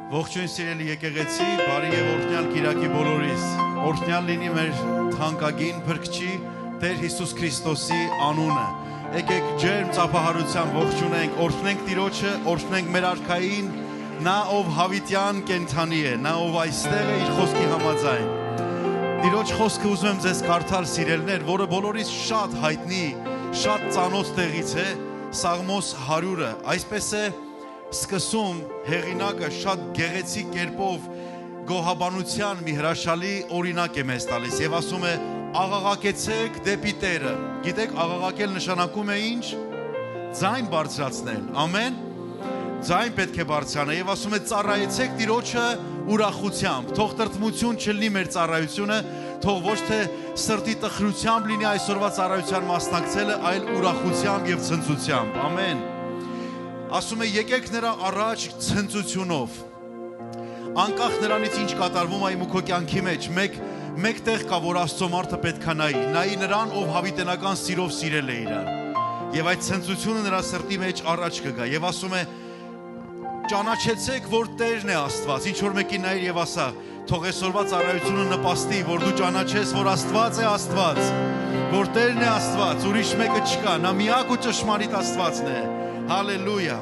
Ողջույն սիրելի եկեղեցի, բարի եւ օրհնյալ Կիրակի բոլորիս։ Օրհնյալ լինի մեր թանկագին Փրկչի Տեր Հիսուս Քրիստոսի անունը։ Եկեք ջերմ ծափահարությամբ ողջունենք, օրհնենք Տիրոջը, օրհնենք մեր արքային, նա ով հավիտյան կենթանի է, նա ով այստեղ է իր խոսքի համաձայն։ Տիրոջ խոսքը ուզում եմ ձեզ կարդալ սիրելներ, որը բոլորիս շատ հայտնի, շատ ծանոթ տեղից է, Սաղմոս 100-ը, այսպես է սկսում հեղինակը շատ գեղեցիկ կերպով գոհաբանության մի հրաշալի օրինակ է մեզ տալիս եւ ասում է աղաղակեցեք դեպի Տերը։ Գիտեք, աղաղակել նշանակում է ինչ? Ձայն բարձրացնել։ Ամեն։ Ձայն պետք է բարձրանա եւ ասում է ծառայեցեք Տիրոջը ուրախությամբ։ Թող տրտմություն չլինի մեր ծառայությունը, թող ոչ թե սրտի տխրությամբ լինի այսօրվա ծառայության մասնակցելը, այլ ուրախությամբ եւ ցնծությամբ։ Ամեն։ Ասում է եկեք նրա առաջ ցնծությունով։ Անկախ նրանից ինչ կատարվում է իմ ու քո կյանքի մեջ, մեկ տեղ կա, որ Աստծո մարդը պետք է նայի նրան, ով հավիտենական սիրով սիրել է իրան։ Եվ այդ ցնծությունը նրա սրտի մեջ առաջ կգա եւ ասում է ճանաչեցեք, որ Տերն է Աստված։ Ինչ որ մեկին նայր եւ ասա, թող այսօրվա ծառայությունը նպաստի, որ դու ճանաչես, որ Աստված է Աստված, որ Տերն է Աստված, ուրիշ մեկը չկա, նա միակ ու ճշմարիտ Աստվածն է։ Հալելույա։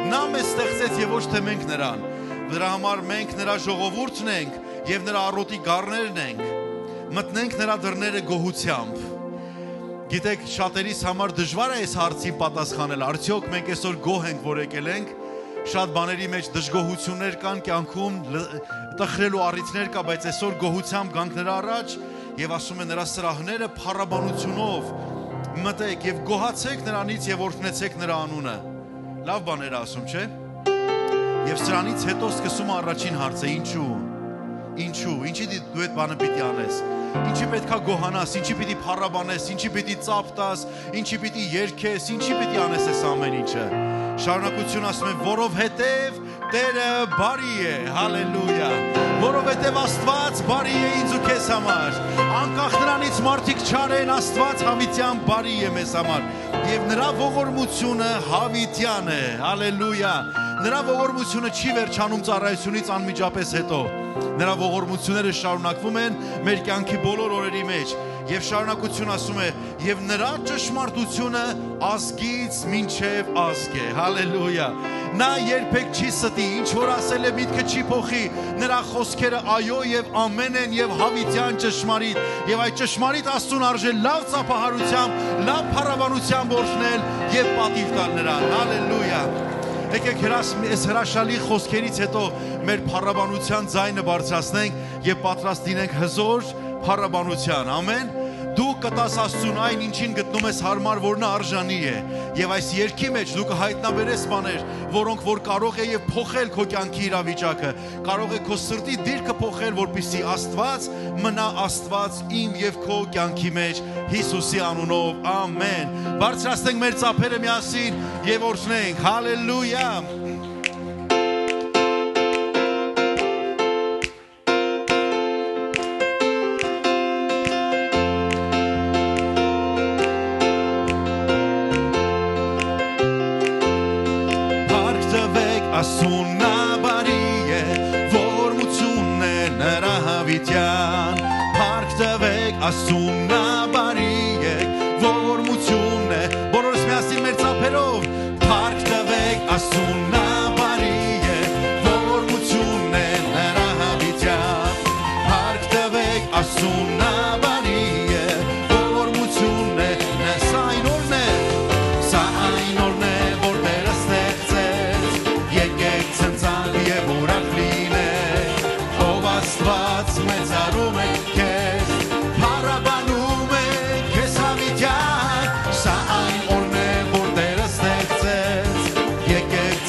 Նա մեզ ստեղծեց եւ ոչ թե մենք նրան։ Դրա համար մենք նրա ժողովուրդն ենք եւ նրա առօտի գառներն ենք։ Մտնենք նրա դռները գոհությամբ։ Գիտեք, շատերիս համար դժվար է այս հարցին պատասխանել։ Արդյոք մենք այսօր գոհ ենք, որ եկել ենք։ Շատ բաների մեջ դժգոհություններ կան կյանքում, տխրելու առիթներ կա, բայց այսօր գոհությամբ գանք նրա առաջ եւ ասում է նրա սրահները փառաբանությունով մտեք եւ գոհացեք նրանից եւ օրհնեցեք նրա անունը։ Լավ բաներ ասում, չէ՞։ Եվ սրանից հետո սկսում առաջին հարցը՝ ինչու, ինչի դու այդ բանը պիտի անես, ինչի պետքա գոհանաս, ինչի պիտի փառաբանես, ինչի պիտի ծափ տաս, ինչի պիտի երգես, ինչի պիտի անես այս ամեն ինչը։ Շարունակություն ասում է, որովհետև Տերը բարի է, հալելույա, որովհետև Աստված բարի է ինձ ու քեզ համար, անկախ նրանից մարդիկ չար են, Աստված հավիտյան բարի է մեզ համար, եւ նրա ողորմությունը հավիտյան է, հալելույա, նրա ողորմությունը չի վերջանում ծառայությունից անմիջապես հետո, նրա ողորմությունները շարունակվում են մեր կյանքի բոլոր օրերի մեջ, եւ շարունակություն ասում է, եւ նրա ճշմարտությունը ազգից մինչև ազգ է, հալելույա, նա երբեք չի ստի, ինչ որ ասել է միտքը չի փոխի, նրա խոսքերը այո եւ ամեն են եւ հավիտյան ճշմարիտ, եւ այդ ճշմարիտ Աստծուն արժե լավ ծափահարությամբ, լավ փառաբանությամբ օրհնել եւ պատիվ տալ նրան, հալելույա։ Եկեք այս հրաշալի խոսքերից հետո մեր փառաբանության ձայնը բարձրացնենք եւ պատրաստ լինենք հզոր փառաբանության, ամեն։ Դու կտաս Աստծուն այն ինչին գտնում ես հարմար, որ նա արժանի է, եւ այս երգի մեջ դու կհայտնաբերես բաներ, որոնք որ կարող է եւ փոխել քո կյանքի իրավիճակը, կարող է քո սրտի դիրքը փոխել, որպեսզի Աստված մնա Աստված իմ եւ քո կյանքի մեջ, Հիսուսի անունով, ամեն։ Բարձրացնենք մեր ծափերը միասին եւ օրհնենք, հալելույա։ Ասուննա բարի է, ողորմությունն է նրա հավիտյան, փառք տվեք, ասուննա բարի է, ողորմությունն է, բոլորս միասին մեր ծափերով, փառք տվեք, ասուննա բարի է, ողորմությունն է նրա հավիտյան, փառք տվեք, ասուննա բարի է, ողորմությունն է, սա այն օրն է, որ Տերը ստեղծեց, եկեք ցնցալ եւ ուրախ լինենք, ով Աստված մեծարում է քեզ, փառաբանում է քեզ հավիտյան, սա այն օրն է, որ Տերը ստեղծեց, եկեք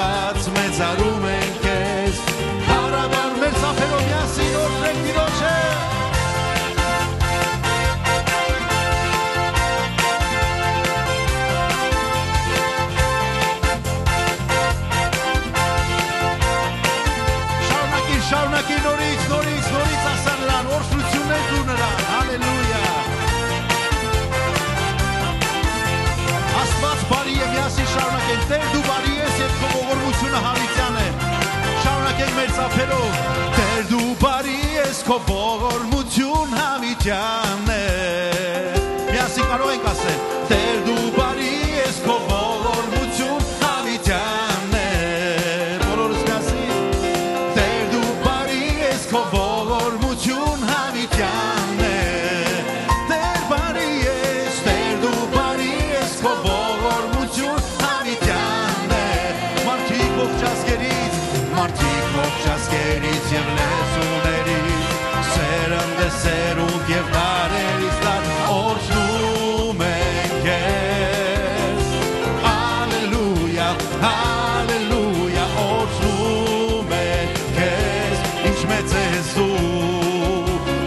Աստված մեծարում ենք քեզ Հարաբար մեր ծափերով միասին օրհնենք Տիրոջը Շարունակի նորից ասա նրան օրհնություններ դու նրան հալելույա Աստված բարի է միասին շարունակենք Տեր դու բարի ես եւ քո ողորմությունը հավիտյան է Շարունակենք մեր ծափերով Տեր դու բարի ես քո ողորմություն հավիտյան է Միասին կարող ենք ասել Տեր դու բարի ես քո ողորմություն հավիտյան է Բոլորս միասին Տեր դու բարի ես քո ողորմություն հավիտյան է Տեր բարի ես Տեր դու բարի ես քո ողորմություն հավիտյան է Մարդիկ ողջ ազգերից եւ լեզուներից Սերնդե սերունդ եւ դարերից դար օրհնում ենք քեզ Հալելույա հալելույա օրհնում ենք քեզ Ինչ մեծ ես դու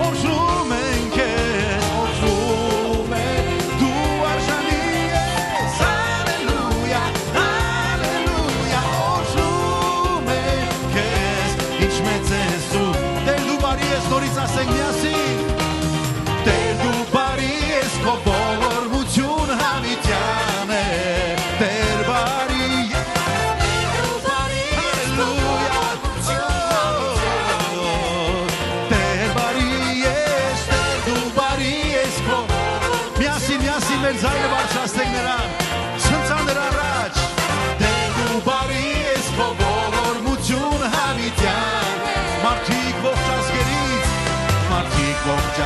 օրհնում ենք քեզ օրհնում ենք դու արժանի ես Հալելույա հալելույա օրհնում ենք քեզ Ինչ մեծ ես դու Տեր դու բարի ես նորից ասենք միասին Տեր դու բարի ես քո ողորմություն հավիտյան է Տեր բարի Միասին մեր ձայնը բարձրացնենք նրան Ցնցան նրա առաջ Տեր դու բարի ես քո ողորմություն հավիտյան Մարդիկ ողջ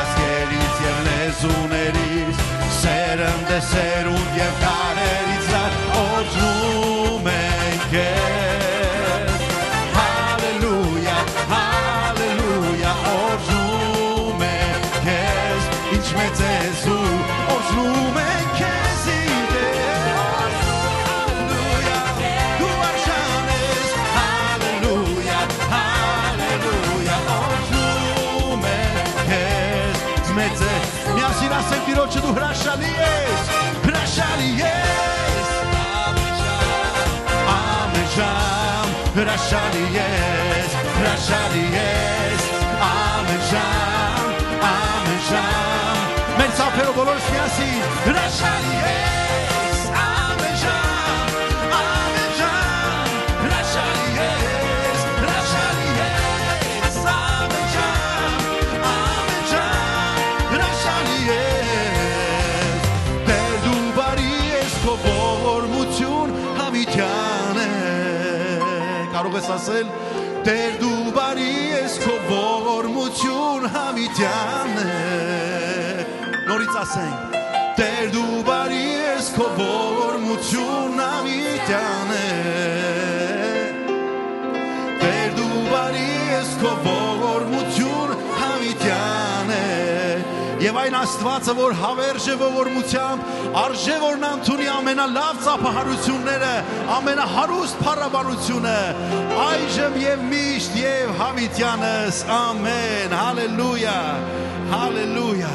ազգերից եւ լեզուներից Սերնդե սերունդ եւ դարերից դար օրհնում ենք քեզ Հալելույա հալելույա օրհնում ենք քեզ Ինչ մեծ ես դու օրհնում ենք քեզ Հալելույա դու արժան ես Հալելույա հալելույա օրհնում ենք քեզ Մեծ է միասին ասենք Տիրոջը դու հրաշալի ես ամեն ժամ հրաշալի ես ամեն ժամ Մեր ծափերով բոլորս միասին հրաշալի ես ամեն ժամ հրաշալի ես ամեն ժամ հրաշալի ես Տեր դու բարի ես քո ողորմություն հավիտյան է Կարող ես ասել Տեր դու բարի ես քո ողորմություն հավիտյան է Նորից ասենք Տեր դու բարի ես քո ողորմություն հավիտյան է Տեր դու բարի ես քո ողորմություն հավիտյան է Եվ այն Աստվածը որ հավերժ է ողորմությամբ արժե որ նա ընդունի ամենալավ ծափահարությունները ամենահարուստ փառաբանությունը այժմ եւ միշտ եւ հավիտյանս ամեն հալելույա հալելույա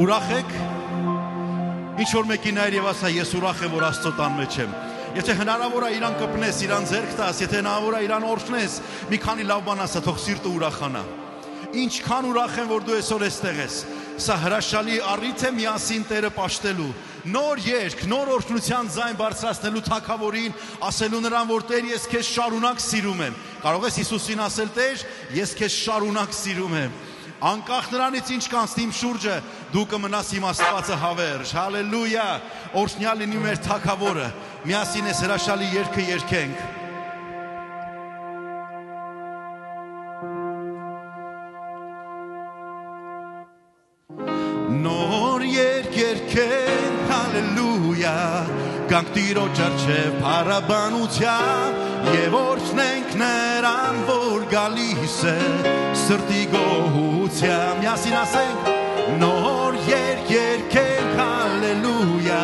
Ուրախ եք ինչ որ մեկին այր եւ ասա ես ուրախ եմ որ Աստծո տան մեջ եմ Եթե հնարավոր է իրան կպնես, իրան ձեռք տաս, եթե հնարավոր է իրան օրհնես, մի քանի լավ բան ասա, թող սիրտը ուրախանա։ Ինչքան ուրախ եմ, որ դու այսօր այստեղ ես։ Սա հրաշալի առիթ է միասին Տերը պաշտելու։ Նոր երգ, նոր օրհնության ձայն բարձրացնելու Թագավորին, ասելու նրան, որ Տեր, ես քեզ շարունակ սիրում եմ։ Կարող ես Հիսուսին ասել, Տեր, ես քեզ շարունակ սիրում եմ։ Անկախ նրանից ինչ կանցնի իմ շուրջը, դու կմնաս իմ Աստվածը հավերժ։ Հալելույա։ Օրհնյալ լինի մեր Թագավորը։ Միասին այս հրաշալի երգը երգենք։ Նոր երգ երգենք, հալելույա, գանք Տիրոջ առջև փառաբանությամբ եւ օրհնենք նրան, որ գալիս է սրտի գոհությամբ։ Միասին ասենք նոր երգ երգենք, հալելույա,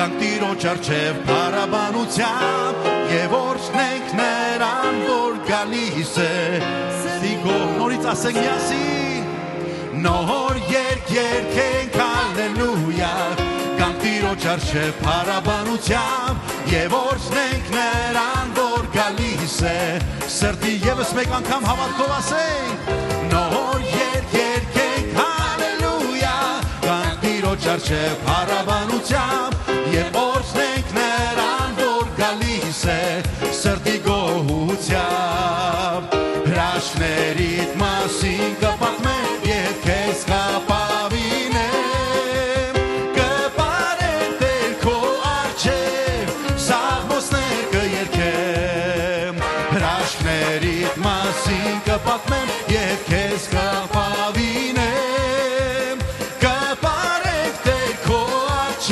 Գանք Տիրոջ առջև փառաբանությամբ եւ օրհնենք նրան, որ գալիս է Սիգո նորից ասենք միասին Նոր երգ երգենք հալելույա Գանք Տիրոջ առջև փառաբանությամբ եւ օրհնենք նրան, որ գալիս է Սրտի եւս մեկ անգամ հավատքով ասենք Նոր երգ երգենք հալելույա Գանք Տիրոջ առջև փառաբանությամբ եւ օրհնենք նրան, որ գալիս է սրտի գոհությամբ հրաշքներիդ մասին կպատմեմ եւ քեզ կապավինեմ կպարեմ Տեր քո առջև սաղմոսներ կերքեմ հրաշքներիդ մասին կպատմեմ եւ քեզ կապավինեմ կպարեմ Տեր քո առջև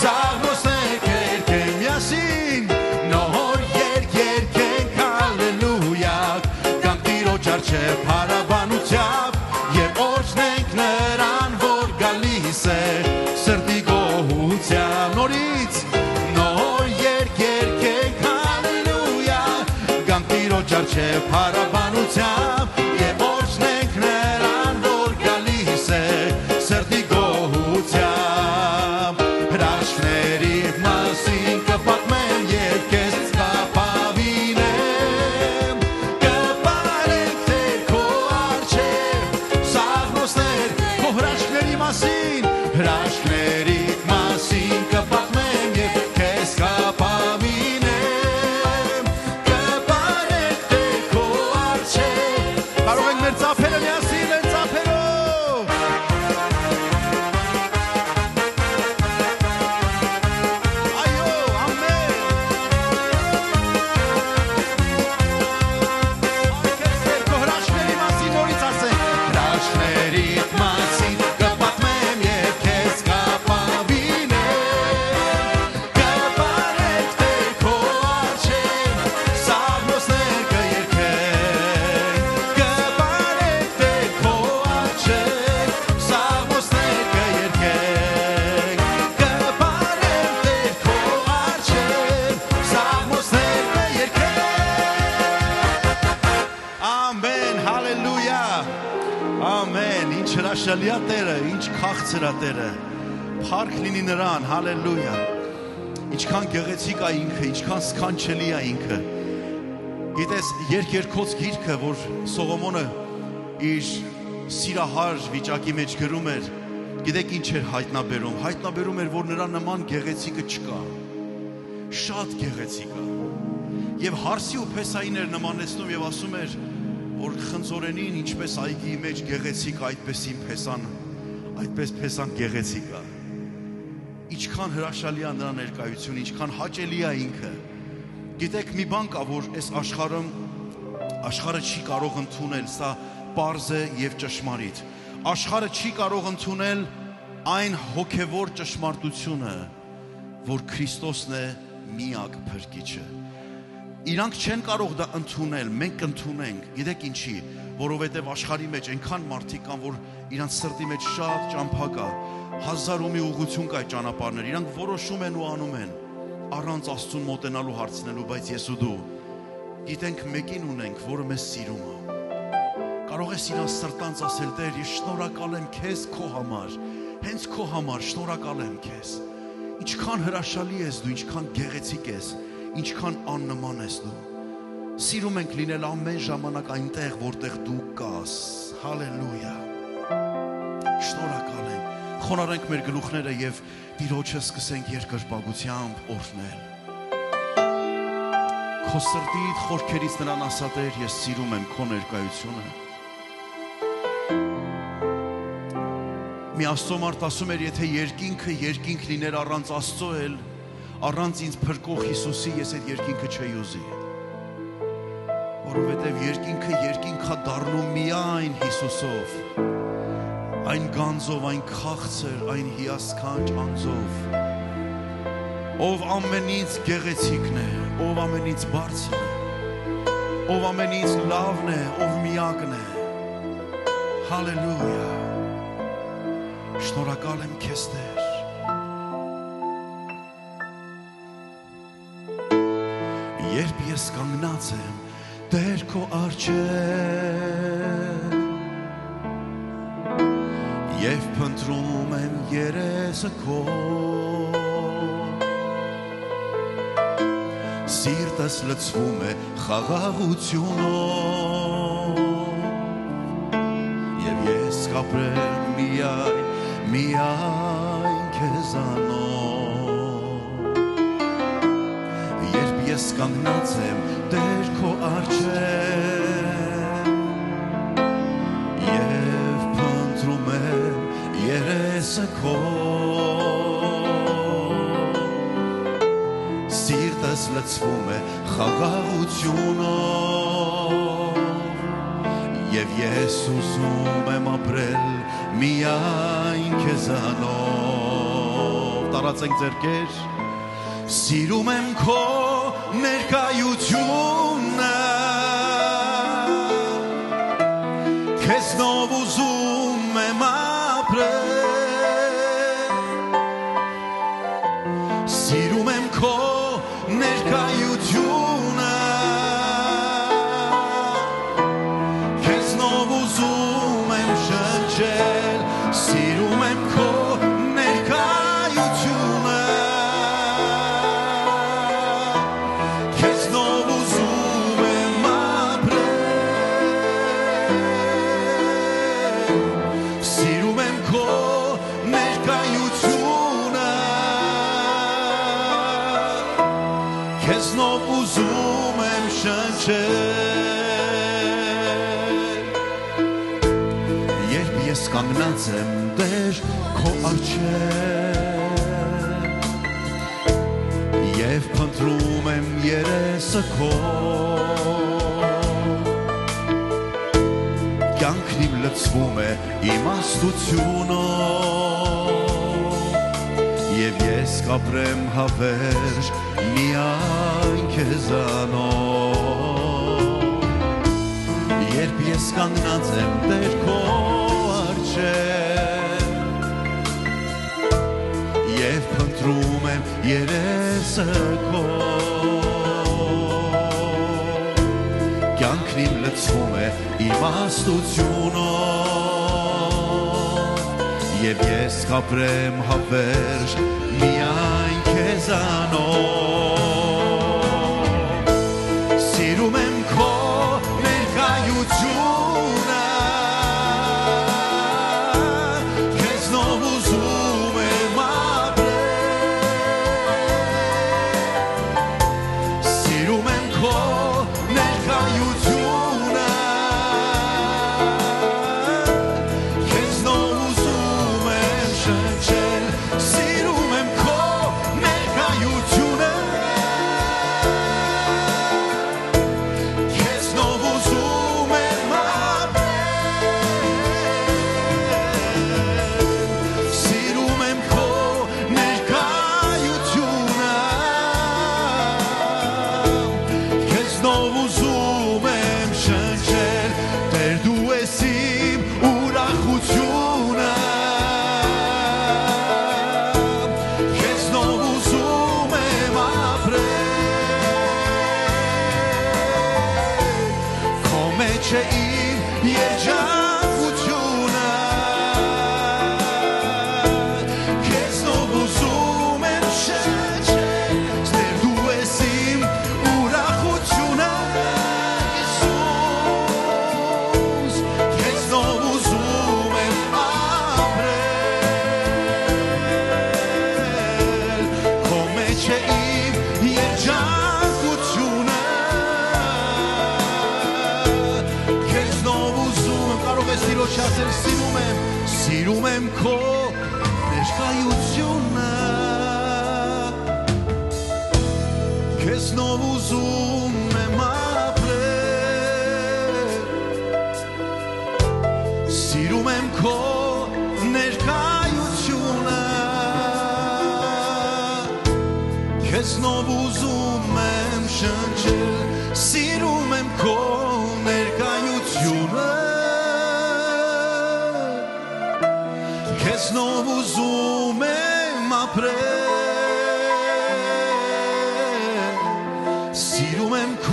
սաղմոսներ կերքեմ միասին նոր երգ երգենք հալելույա Գանք Տիրոջ առջև փառաբանությամբ եւ օրհնենք նրան, որ գալիս է սրտի գոհությամբ նորից նոր երգ երգենք հալելույա Գանք Տիրոջ առջև փառաբանությամբ եւ օրհնենք նրան, որ գալիս է սրտի գոհությամբ հրաշքների մասին կպատմեմ եւ քեզ կապավինեմ կպարենք Տեր քո առջև սաղմոսներ քո հրաշքների մասին կպատմեմ եւ քեզ կապավինեմ կպարենք Տեր քո առջև կարող ենք մեր ծափերը միասին մեր ծափերով այո ամեն Քո հրաշքների մասին նորից ասենք հրաշքներիդ մասին կպատմեմ եւ քեզ կապավինեմ կպարենք Տեր քո առջև սաղմոսներ կերքենք կպարենք Տեր քո առջև սաղմոսներ կերքենք կպարենք Տեր քո առջև սաղմոսներ կերքենք Ամեն հալելույա Ամեն ինչ հրաշալի է Տերը ինչ քաղցր է Տերը Փառք լինի նրան հալելույա Ինչքան գեղեցիկ է ինքը ինչքան սքանչելի է ինքը Գիտես երկերքոց գիրքը որ Սողոմոնը իր սիրահար վիճակի մեջ գրում էր Գիտեք ինչ էր հայտնաբերում էր որ նրա նման գեղեցիկը չկա Շատ գեղեցիկ է Եվ հարսի ու փեսային էր նմանեցնում եւ ասում էր որ խնձորենին ինչպես այգի մեջ գեղեցիկ այդպես իմ փեսան այդպես փեսան գեղեցիկ է Ինչքան հրաշալի է նրա ներկայությունը ինչքան հաճելի է ինքը Գիտեք մի բան կա որ այս աշխարհը չի կարող ընդունել սա պարզ է եւ ճշմարիտ Աշխարհը չի կարող ընդունել այն հոգեվոր ճշմարտությունը որ Քրիստոսն է միակ փրկիչը Իրանք չեն կարող դա ընդունել, մենք կընդունենք, գիտեք ինչի, որովհետև աշխարհի մեջ այնքան մարդիկ կան, որ իրանք սրտի մեջ շատ ճամփա կա, հազար ու մի ուղղություն կա այդ ճանապարհներ, իրանք որոշում են ու անում են, առանց Աստծուն մոտենալու հարցնելու, բայց ես ու դու գիտենք մեկին ունենք, որը մեզ սիրում է։ Կարող ես իրան սրտանց ասել, Տեր, ես շնորհակալ եմ քեզ քո համար, հենց քո համար շնորհակալ եմ քեզ։ Ինչքան հրաշալի ես դու, ինչքան գեղեցիկ ես, ինչքան աննման ես դու։ Սիրում ենք լինել ամեն ժամանակ այնտեղ, որտեղ դու կաս։ Հալելույա։ Շնորհակալ ենք։ Խոնարհենք մեր գլուխները եւ Տիրոջը սկսենք երկրպագությամբ օրհնել։ Քո սրտիդ խորքերից նրան ասա, Տեր, ես սիրում եմ քո ներկայությունը։ Մի Աստծո մարդ ասում էր, եթե երկինքը երկինք լիներ առանց Աստծո էլ, առանց ինձ փրկող Հիսուսի, ես այդ երկինքը չէի ուզի։ Որովհետև երկինքը երկինքա դառնում միայն Հիսուսով, այն գանձով, այն քաղցր, այն հիասքանչ անձով, ով ամենից գեղեցիկն է, ով ամենից բարձր է, ով ամենից լավն է, ով միակն է։ Հալելույա։ Շնորհակալ եմ քեզ, Տեր։ ես կանգնած եմ Տեր քո առջև Եվ փնտրում եմ երեսը քո Սիրտս լցվում է խաղաղությունով Եվ ես կապրեմ միայն քեզանով Երբ ես կանգնած եմ Տեր քո առջև Եվ փնտրում եմ երեսը քո Սիրտս լցվում է խաղաղությունով Եվ ես ուզում եմ ապրել միայն քեզանով Տարածենք ձեռքեր Սիրում եմ քո ներկայությունը Քեզնով ուզում եմ ապրել Սիրում եմ քո ներկայությունը Քեզնով ուզում եմ շնչել Սիրում եմ քո ներկայությունը Քեզնով ուզում եմ ապրել Սիրում եմ քո ներկայությունը Քեզնով ուզում եմ շնչել Երբ ես կանգնած եմ Տեր քո առջև Եվ փնտրում եմ երեսը քո Կյանքն իմ լցվում է իմաստությունով Եվ ես կապրեմ հավերժ միայն քեզանով Երբ ես կանգնած եմ Տեր քո առջև Եվ փնտրում եմ երեսը քո Կյանքն իմ լցվում է իմաստությունով Եվ ես կապրեմ հավերժ միայն քեզանով Սիրում եմ քո ներկայությունը Քեզնով ուզում եմ ապրել Սիրում եմ քո ներկայությունը Քեզնով ուզում եմ շնչել Սիրում եմ քո ներկայությունը Քեզնով ուզում եմ ապրել Սիրում եմ քո ներկայությունը Քեզնով ուզում եմ շնչել Տեր դու ես իմ ուրախությունը Քեզնով ուզում եմ ապրել Քո մեջ է իմ երջանկությունը Քեզնով ուզում եմ շնչել Տեր դու ես իմ ուրախությունը Իսուս Քեզնով ուզում եմ ապրել Քո մեջ է իմ երջանկությունը Քեզնով ուզում եմ կարող ես Տիրոջ ասել Սիրում եմ քո ներկայությունը Քեզնով ուզում եմ ապրել Սիրում եմ քո ներկայությունը Քեզնով ուզում եմ շնչել Սիրում եմ քո ներկայությունը Քեզնով ուզում եմ ապրել Սիրում եմ քո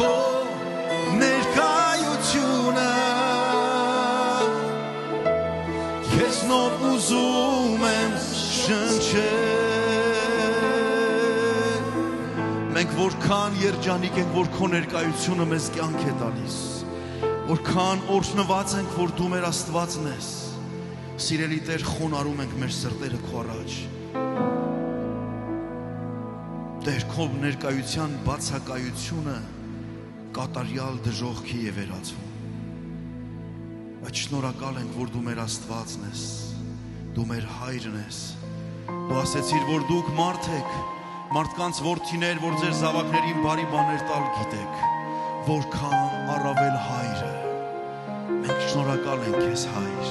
ենք, որքան երջանիկ ենք, որ քո ներկայությունը մեզ կյանք է տալիս, որքան օրհնված ենք, որ դու մեր Աստվածն ես։ Սիրելի Տեր, խոնարհում ենք մեր սրտերը քո առաջ։ Տեր, քո ներկայության բացակայությունը կատարյալ դժոխքի է վերածվում։ Բայց շնորհակալ ենք, որ դու մեր Աստվածն ես, դու մեր Հայրն ես։ Դու ասեցիր, որ դուք մարդ եք, մարդկանց որդիներ, որ ձեր զավակներին բարի բաներ տալ գիտեք, որքան առավել Հայրը։ Մենք շնորհակալ ենք քեզ, Հայր։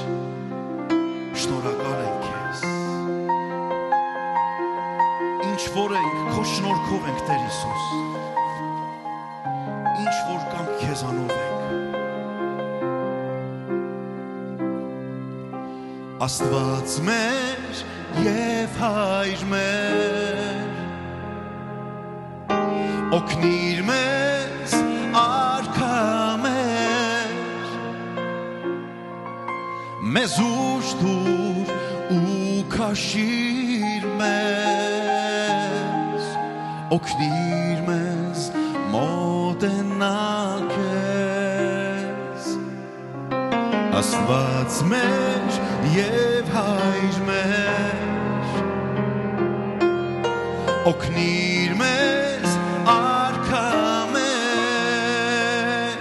Շնորհակալ ենք քեզ։ Ինչ որ ենք, քո շնորհքով ենք, Տեր Հիսուս։ Ինչ որ կամ քեզանով ենք։ Աստված մեր և Հայր մեր, օգնիր մեզ արքա մեր, մեզ ուժ տուր ու քաշիր մեզ, օգնիր մեզ մոտենալ քեզ։ Աստված մեր և Հայր մեր, օգնիր մեզ արքա մեր,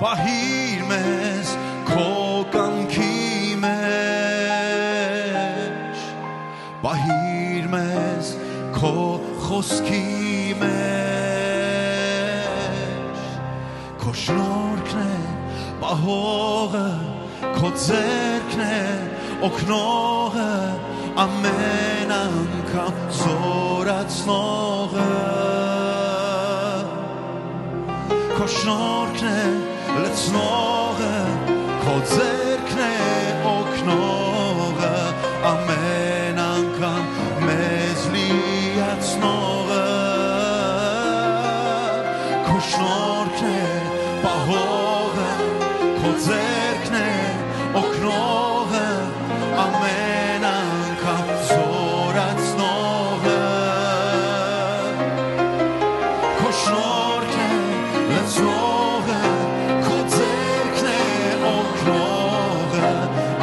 պահիր մեզ քո կամքի մեջ, պահիր մեզ քո խոսքի մեջ, քո շնորհքն է պահողը, քո ձեռքն է օգնողը, ամեն անգամ զորացնողը, քո շնորհքն է լցնողը, քո ձեռքն է օգնողը, ամեն անգամ մեզ լիացնողը, քո շնորհքն է պահողը, քո ձեռքն է օգնողը, ամեն անգամ զորացնողը, քո շնորհքն է լցնողը, քո ձեռքն է օգնողը,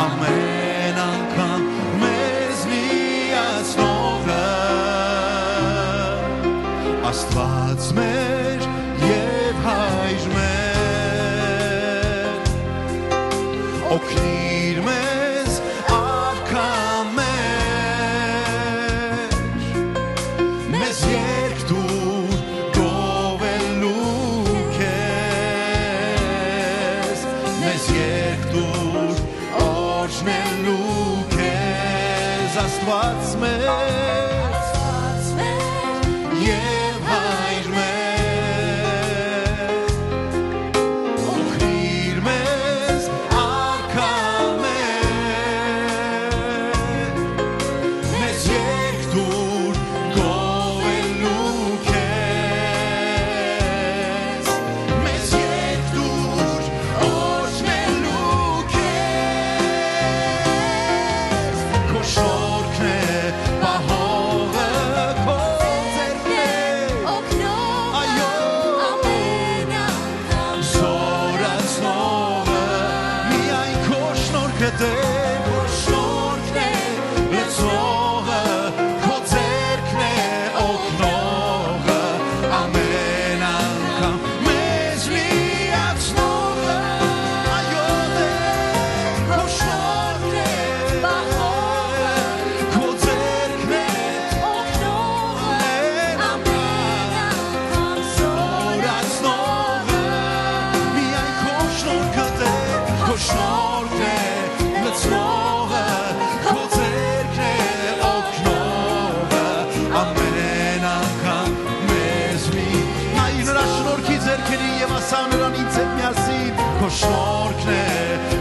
ամեն անգամ մեզ լիացնողը, Աստված մեր և Հայր մեր, օգնիր մեզ արքա մեր, մեզ երկ դուր գովելու քեզ, մեզ երկ դուր օրհնելու քեզ, Աստված մեր և Հայր մեր, օգնիր մեզ արքա մեր, մեզ երկ դուր գովելու քեզ, մեզ երկ դուր օրհնելու քեզ, քո շնորհքն է պահողը, քո ձեռքն է այո զորացնողը, միայն քո շնորհքը Տեր, քո շնորհքն է լցնողը, քո ձեռքն է օգնողը, ամեն անգամ մեզ լիացնողը, այո Տեր, քո շնորհքն է պահողը, քո ձեռքն է օգնողը, ամեն անգամ զորացնողը, միայն քո շնորհքը Տեր, քո շնորհքն է լցնողը, քո ձեռքն է օգնողը, ամեն անգամ մեզ մի նայիր նրա շնորհքի ձեռքերին և ասա նրան ինձ հետ միասին, քո շնորհքն է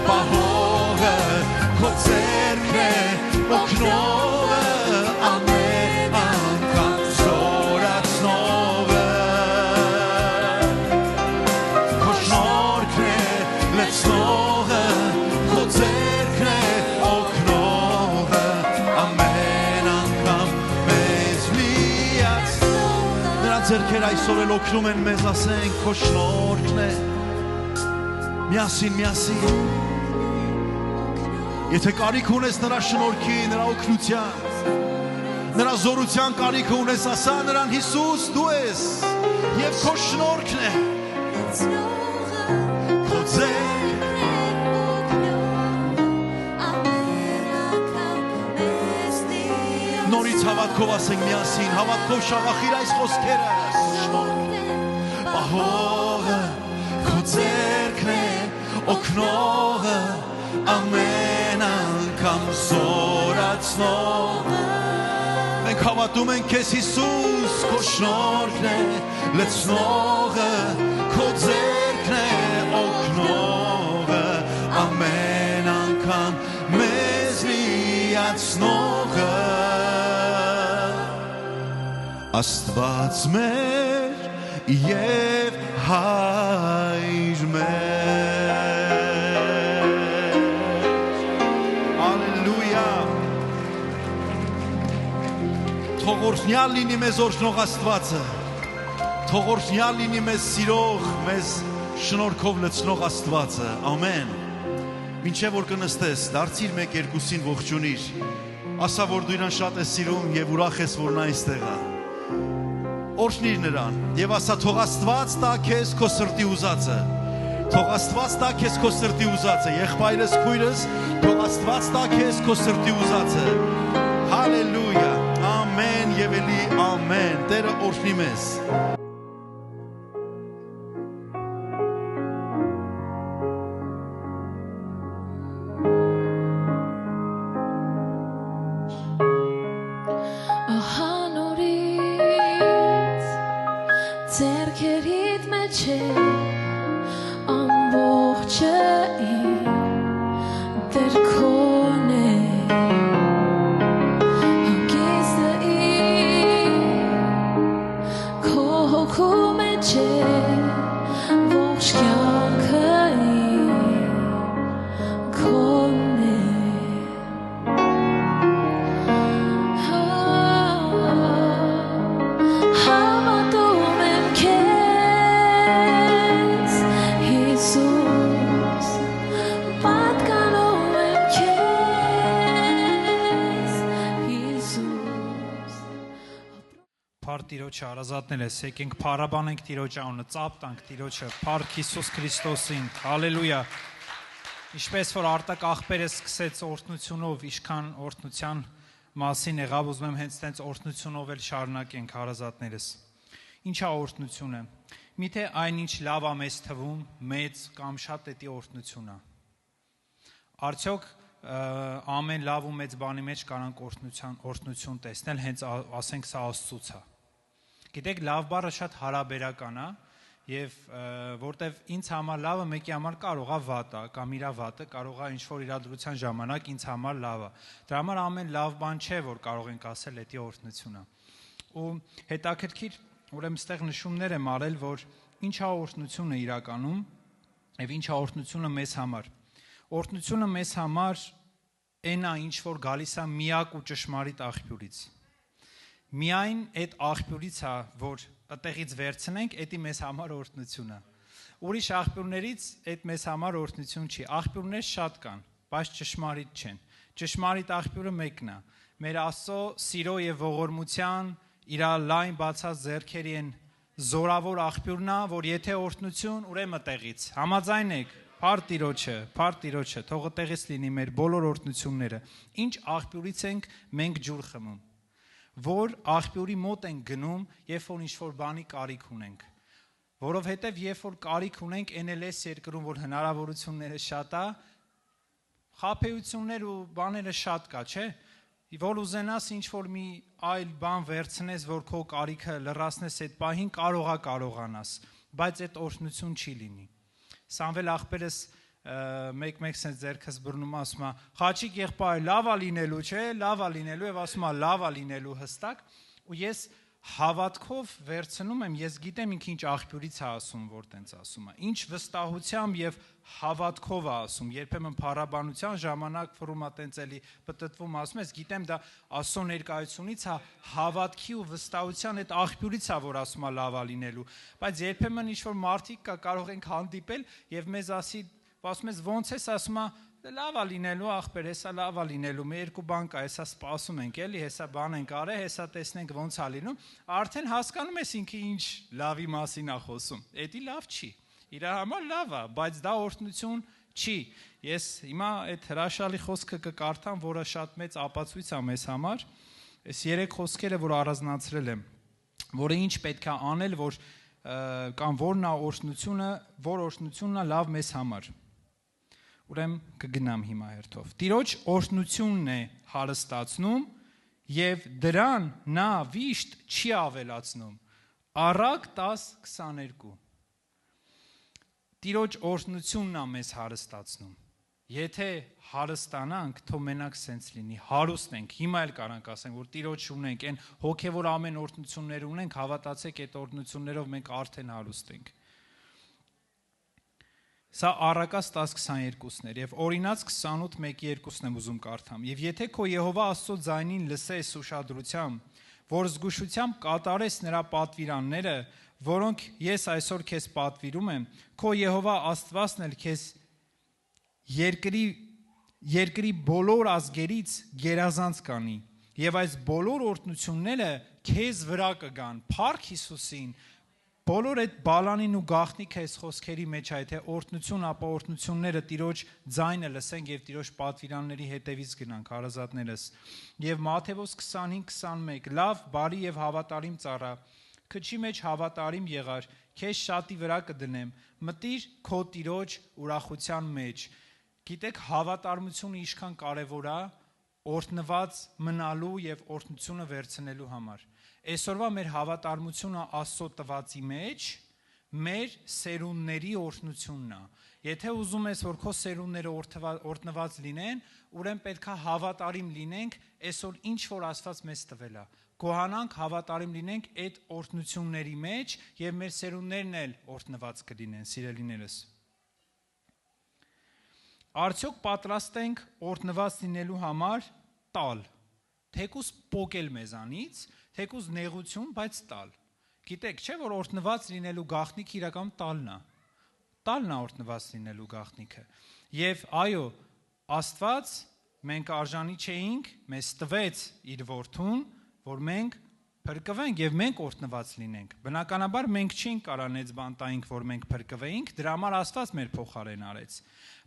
պահողը, քո ձեռքն է օգնողը, ամեն անգամ զորացնողը, քո շնորհքն է լցնողը, քո ձեռքն է օգնողը, ամեն անգամ մեզ լիացնողը, այսօր էլ օգնում են մեզ ասենք քո շնորհքն է միասին Եթե կարիք ունես նրա շնորհքի նրա օգնության նրա զորության կարիք ունես ասա նրան Հիսուս դու ես եւ քո շնորհքն է քո Նորից հավատքով ասենք միասին հավատքով շաղախիր այս խոսքերը Պահողը քո ձեռքն է օգնողը ամեն անգամ զորացնողը Մենք հավատում ենք քեզ Հիսուս քո շնորհքն է լցնողը քո ձեռքն է օգնողը ամեն անգամ մեզ լիացնողը Աստված մեր եւ հայր մեր Ալելույա Թող օրհնյալ լինի մեզ օրհնող Աստվածը Թող օրհնյալ լինի մեզ սիրող մեզ շնորհքով լցնող Աստվածը ամեն Մինչև որ կնստես դարձիր 1-2-ին ողջունիր ասա որ դու իրան շատ ես սիրում եւ ուրախ ես որ նա այստեղ է Օրհնիր նրան եւ ասա թող Աստված տա քեզ քո սրտի ուզածը Թող Աստված տա քեզ քո սրտի ուզածը եղբայրս քույրս թող Աստված տա քեզ քո սրտի ուզածը Հալելույա ամեն եւ էլի ամեն Տերը օրհնի մեզ Տիրոջը հարազատներ ես, եկենք փառաբանենք Տիրոջ անունը, ծափ տանք Տիրոջը, փառք Հիսուս Քրիստոսին, հալելույա։ Ինչպես որ Արտակ աղբերը սկսեց օրհնությունով, ինչքան օրհնության մասին եղավ, ուզում եմ հենց տենց օրհնությունով էլ շարունակենք հարազատներս։ Ինչ է օրհնությունը։ Միթե այնինչ լավ է մեզ թվում, մեծ կամ շատ էտի օրհնություն է։ Արդյոք ամեն լավ ու մեծ բանի մեջ կարանք օրհնություն տեսնել, հենց ասենք սա Աստծուց է։ Գիտեք, լավ բառը շատ հարաբերական է եւ որտեվ ինձ համար լավը մեկի համար կարող է վատ է կամ իրա վատը կարող է ինչ-որ իրադրության ժամանակ ինձ համար լավ է։ Դրա համար ամեն լավ բան չէ, որ կարող ենք ասել էտի օրհնություն է։ Ու հետաքրքիր, ուրեմն ստեղ նշումներ եմ արել, որ ինչ է օրհնությունը իրականում եւ ինչ է օրհնությունը մեզ համար։ Օրհնությունը մեզ համար այն է, ինչ որ գալիս է միակ ու ճշմարիտ աղբյուրից։ Միայն այդ աղբյուրից է, որ այդտեղից վերցնենք, դա մեզ համար օրհնություն է։ Ուրիշ աղբյուրներից այդ մեզ համար օրհնություն չի։ Աղբյուրներ շատ կան, բայց ճշմարիտ չեն։ Ճշմարիտ աղբյուրը մեկն է։ Մեր Աստծո սիրո եւ ողորմության իր լայն բացած ձեռքերի են զորավոր աղբյուրն է, որ եթե օրհնություն, ուրեմն տեղից։ Համաձայն եք։ Փառք Տիրոջը, թող տեղից լինի մեր բոլոր օրհնությունները։ Ինչ աղբյուրից ենք մենք ջուր խմում։ Որ աղբյուրի մոտ ենք գնում, երբ որ ինչ-որ բանի կարիք ունենք։ Որովհետև երբ որ կարիք ունենք, այն էլ էս երկրում, որ հնարավորությունները շատ է, խաբեություններ ու բաները շատ կա, չէ՞։ Որ ուզենաս ինչ-որ մի այլ բան վերցնես, որ քո կարիքը լրացնես այդ պահին, կարողանաս, բայց այդ օրհնություն չի լինի։ Սամվել աղբերս մեկ-մեկ սենց ձերքս բռնում ասում է, խաչիկ եղբայր, լավ է լինելու, չէ, լավ է լինելու եւ ասում է լավ է լինելու հստակ, ու ես հավատքով վերցնում եմ, ես գիտեմ ինքը ինչ աղբյուրից է ասում, որ տենց ասում է, ինչ վստահությամբ եւ հավատքով է ասում, երբեմն փառաբանության ժամանակ ֆորումա տենց էլի պտտվում ասում ես, գիտեմ դա Աստծո ներկայությունից է, հավատքի ու վստահության այդ աղբյուրից է, որ ասում է լավա լինելու, բայց երբեմն ինչ որ մարդիկ կա, կարող ենք հանդիպել եւ մեզ ասի, ասում ես ո՞նց ես, ասում է լավա լինելու ախպեր, հեսա լավա լինելու, մի երկու բան կա, հեսա սպասում ենք, էլի, հեսա բան ենք արել, հեսա տեսնենք ոնց է լինում, արդեն հասկանում ես ինքը ինչ լավի մասին է խոսում, էդի լավ չի, իր համար լավ է, բայց դա օրհնություն չի, ես հիմա այդ հրաշալի խոսքը կկարդամ, որը շատ մեծ ապացույց է մեզ համար, այս 3 խոսքերը, որ առանձնացրել եմ, որը ինչ պետք է անել, որ կամ որն է օրհնությունը, որ օրհնությունն է լավ մեզ համար Ուրեմն կգնամ հիմա հերթով։ Տիրոջ օրհնությունն է հարստացնում եւ դրան նա վիշտ չի ավելացնում։ Առակ 10:22 Տիրոջ օրհնությունն է մեզ հարստացնում։ Եթե հարստանանք, թող մենակ սենց լինի, հարուստ ենք։ Հիմա էլ կարանք ասենք, որ Տիրոջ ունենք, այն հոգեվոր ամեն օրհնություններ ունենք, հավատացեք, այդ օրհնություններով մենք արդեն հարուստ ենք։ Սա առակաց 10:22-ներ եւ օրինաց 28:1-2-ն եմ ուզում կարդամ եւ եթե քո Եհովա Աստծո ձայնին լսես ուշադրությամբ որ զգուշությամբ կատարես նրա պատվիրանները որոնք ես այսօր քեզ պատվիրում եմ քո Եհովա Աստվածն էլ քեզ երկրի բոլոր ազգերից գերազանց կանի եւ այս բոլոր օրհնությունները քեզ վրա կգան Փառք Հիսուսին Բոլոր այդ բալանին ու գաղտնիքը այս խոսքերի մեջ է, թե օրհնություն, ապա օրհնությունները Տիրոջ ձայնը լսենք եւ Տիրոջ պատվիրանների հետևից գնանք, հարազատներս։ Եվ Մատթեոս 25:21 Լավ, բարի եւ հավատարիմ ծառա, քչի մեջ հավատարիմ եղար, քեզ շատի վրա կդնեմ, մտիր քո Տիրոջ ուրախության մեջ։ Գիտեք, հավատարմությունը ինչքան կարեւոր է օրհնված մնալու եւ օրհնությունը վերցնելու համար։ Այսօրվա մեր հավատարմությունը Աստծո տվածի մեջ մեր սերունդների օրհնությունն է։ Եթե ուզում ես, որ քո սերունդները օրհնված լինեն, ուրեմն պետք է հավատարիմ լինենք այսօր ինչ որ Աստված մեզ տվել է։ Գոհանանք հավատարիմ լինենք այդ օրհնությունների մեջ եւ մեր սերունդներն էլ օրհնված կլինեն, սիրելիներս։ Արդյոք պատրաստ ենք օրհնված լինելու համար տալ, թեկուզ պոկել մեզանից, թեկուզ նեղություն, բայց տալ։ Գիտեք, չէ՞ որ օրհնված լինելու գաղտնիքը իրական տալն է։ Տալն է օրհնված լինելու գաղտնիքը։ Եվ այո, Աստված մենք արժանի չէինք, մեզ տվեց իր որդուն, որ մենք փրկվենք եւ մենք օրհնված լինենք։ Բնականաբար մենք չենք կարանեց բան տայինք, որ մենք փրկվեինք, դրա համար Աստված մեր փոխարեն արեց։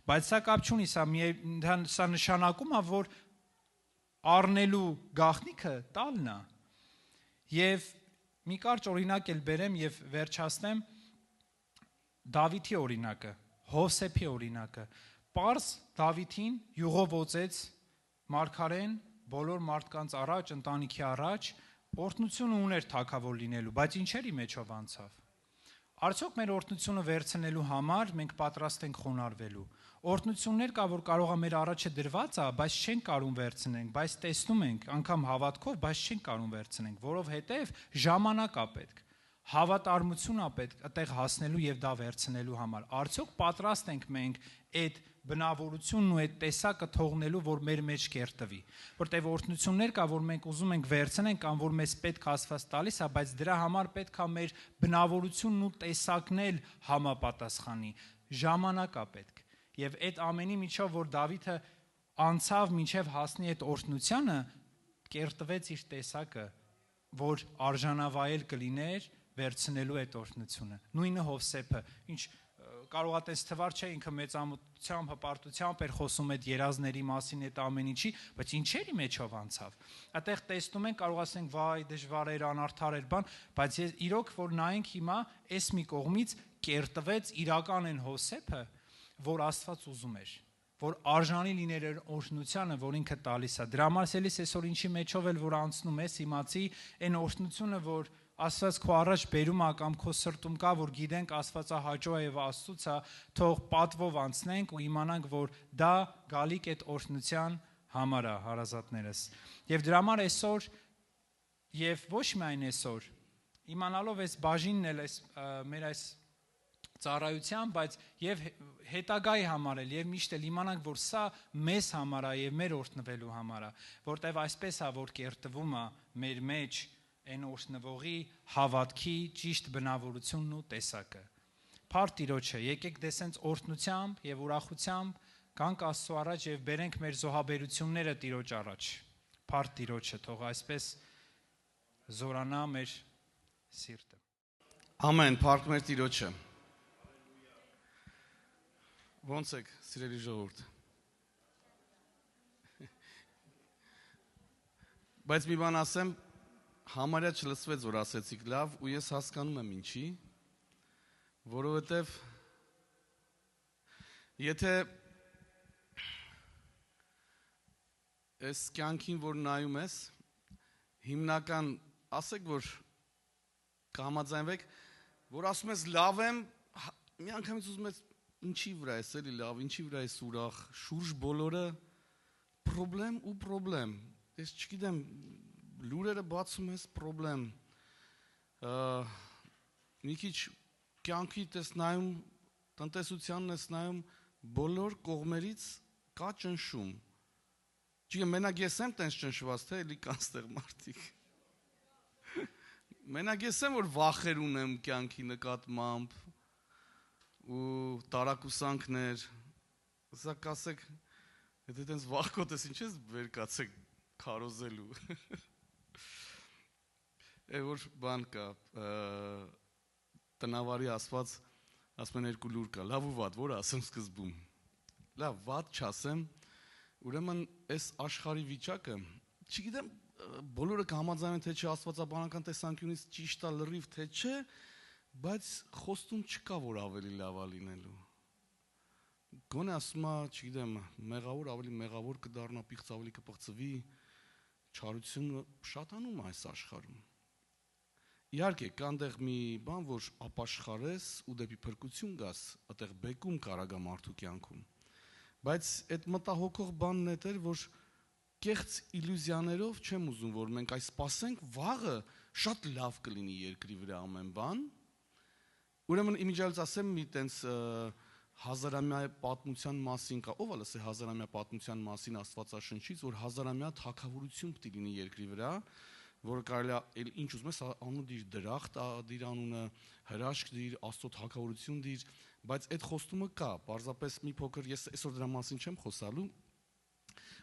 Բայց սա կապ չունի, սա նշանակում է, որ առնելու գաղտնիքը տալն է։ Եվ մի կարճ օրինակ էլ բերեմ եւ վերջացնեմ Դավիթի օրինակը, Հովսեփի օրինակը։ Պարզ Դավիթին յուղով օծեց մարգարեն բոլոր մարդկանց առաջ, ընտանիքի առաջ, օրհնությունը ուներ թագավոր լինելու, բայց ինչերի մեջով անցավ։ Արդյոք մեր օրհնությունը վերցնելու համար մենք պատրաստ ենք խոնարհվելու։ Օրհնություններ կա, որ կարող է մեր առաջը դրված է, բայց չենք կարող վերցնենք, բայց տեսնում ենք, անգամ հավատքով, բայց չենք կարող վերցնենք, որովհետև ժամանակ է պետք։ Հավատարմություն է պետք այդտեղ հասնելու եւ դա վերցնելու համար։ Արդյոք պատրաստ ենք մենք այդ բնավորությունն ու այդ տեսակը թողնելու, որ մեր մեջ կերտվի։ Որտեւ օրհնություններ կա, որ մենք ուզում ենք վերցնենք կամ որ մեզ պետք Աստված տալիս է, բայց դրա համար պետք է մեր բնավորությունն ու տեսակն էլ համապատասխանի։ Ժամանակ է պետք։ Եվ այդ ամենի միջով, որ Դավիթը անցավ մինչև հասնի այդ օրհնությանը, կերտվեց իր տեսակը, որ արժանավայել կլիներ վերցնելու այդ օրհնությունը։ Նույնը Հովսեփը, ինչ կարող է տես թվար չէ, ինքը մեծամտությամբ, հպարտությամբ էր խոսում այդ երազների մասին, այդ ամեն ինչի, բայց ինչերի մեջով անցավ։ Այդտեղ տեսնում ենք, կարող ասենք, վայ, դժվար էր, անարդար էր բան, բայց իրոք որ նայենք հիմա, այս մի կողմից կերտվեց իրական այն Հովսեփը, որ Աստված ուզում էր, որ արժանի լիներ օրհնությանը, որ ինքը տալիս է։ Դրա համար էլիս այսօր ինչի մեջով էլ որ անցնում ես, իմացի այն օրհնությունը, որ Աստված քո առաջ բերում է կամ քո սրտում կա, որ գիտենք Աստվածահաճո է եւ Աստծուց է, թող պատվով անցնենք ու իմանանք, որ դա գալիք այդ օրհնության համար է, հարազատներս։ Եվ դրա համար այսօր Եվ ոչ միայն այսօր, իմանալով այս բաժինն էլ մեր այս ծառայության, բայց եւ հետագայի համար էլ եւ միշտ էլ իմանանք, որ սա մեզ համար է եւ մեր օրհնվելու համար է, որտեւ այսպես է, որ կերտվում է մեր մեջ այն օրհնվողի հավատքի ճիշտ բնավորությունն ու տեսակը։ Փառք Տիրոջը, եկեք դեսենք օրհնությամբ եւ ուրախությամբ գանք Աստծո առաջ եւ բերենք մեր զոհաբերությունները Տիրոջ առաջ։ Փառք Տիրոջը, թող այսպես զորանա մեր սիրտը։ Ամեն, փառք մեր Տիրոջը։ Ոնց եք, սիրելի ժողովուրդ։ Բայց մի բան ասեմ, համարյա չլսվեց, որ ասեցիք լավ, ու ես հասկանում եմ ինչի, որովհետև եթե այս կյանքին, որ նայում ես, հիմնական, ասեք, որ կհամաձայնվեք, որ ասում ես լավ եմ, մի անգամից ուզում ես ինչի վրա ես էլի լավ, ինչի վրա ես ուրախ, շուրջ բոլորը պրոբլեմ ու պրոբլեմ, ես չգիտեմ, լուրերը բացում ես պրոբլեմ, մի քիչ կյանքի ես նայում, տնտեսությանն ես նայում, բոլոր կողմերից կա ճնշում, չգիտեմ, մենակ ես եմ տենց ճնշված, թե էլի կան ստեղ մարդիկ, մենակ ես եմ, որ վախեր ունեմ կյանքի նկատմամբ, ու տարակուսանքներ, սա կասեք, եթե տենց վախկոտ ես, ինչ ես վեր կացեք քարոզելու, որ բան կա, տնավարի ասված, ասում են երկու լուր կա, լավ ու վատ, որ ասեմ սկզբում, լավ, վատ չասեմ, ուրեմն այս աշխարհի վիճակը, չգիտեմ, բոլորը կհամաձայնեն, թե չէ աստվածաբանական տեսանկյունից ճիշտ է լրիվ, թե չէ, բայց խոստում չկա, որ ավելի լավ է լինելու, գոնե ասում է, չգիտեմ, մեղավոր ավելի մեղավոր կդառնա, պիղծ ավելի կպղծվի, չարությունը շատանում է այս աշխարհում, իհարկե, կան դեղ մի բան, որ ապաշխարես ու դեպի փրկություն գաս, այդտեղ բեկում կարագա մարդու կյանքում, բայց այդ մտահոգող բանն է դեր, որ կեղծ իլյուզիաներով չեմ ուզում, որ մենք այս սպասենք, վաղը շատ լավ կլինի երկրի վրա ամեն բան, ուրեմն իմիջիալից ասեմ մի տենց հազարամյա պատմության մասին կա, ով է լսել հազարամյա պատմության մասին Աստվածաշնչից, որ հազարամյա թագավորություն պիտի լինի երկրի վրա, որը կարելի է ինչ ուզում ես անուն դիր դրախտ, դիր անունը հրաշք դիր, Աստծո թագավորություն դիր, բայց այդ խոստումը կա, պարզապես մի փոքր ես այսօր դրա մասին չեմ խոսալու,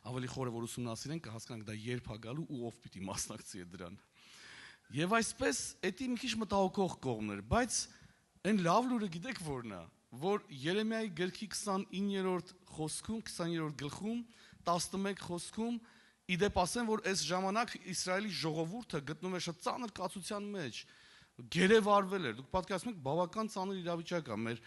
ավելի խորը որ ուսումնասիրենք կհասկանանք դա երբ է գալու ու ով պիտի մասնակցի դրան։ Եվ այսպես էդի մի քիչ մտահոգող կողմներ, բայց այն լավ լուրը գիտեք որն է, որ Երեմիայի գրքի 29-րդ խոսքում, 20-րդ գլխում, 11 խոսքում իդեպ ասեմ, որ այս ժամանակ Իսրայելի ժողովուրդը գտնում է շատ ծանր կացության մեջ, գերեվարվել էր, դուք պատկերացնում եք բավական ծանր իրավիճակ է, մեր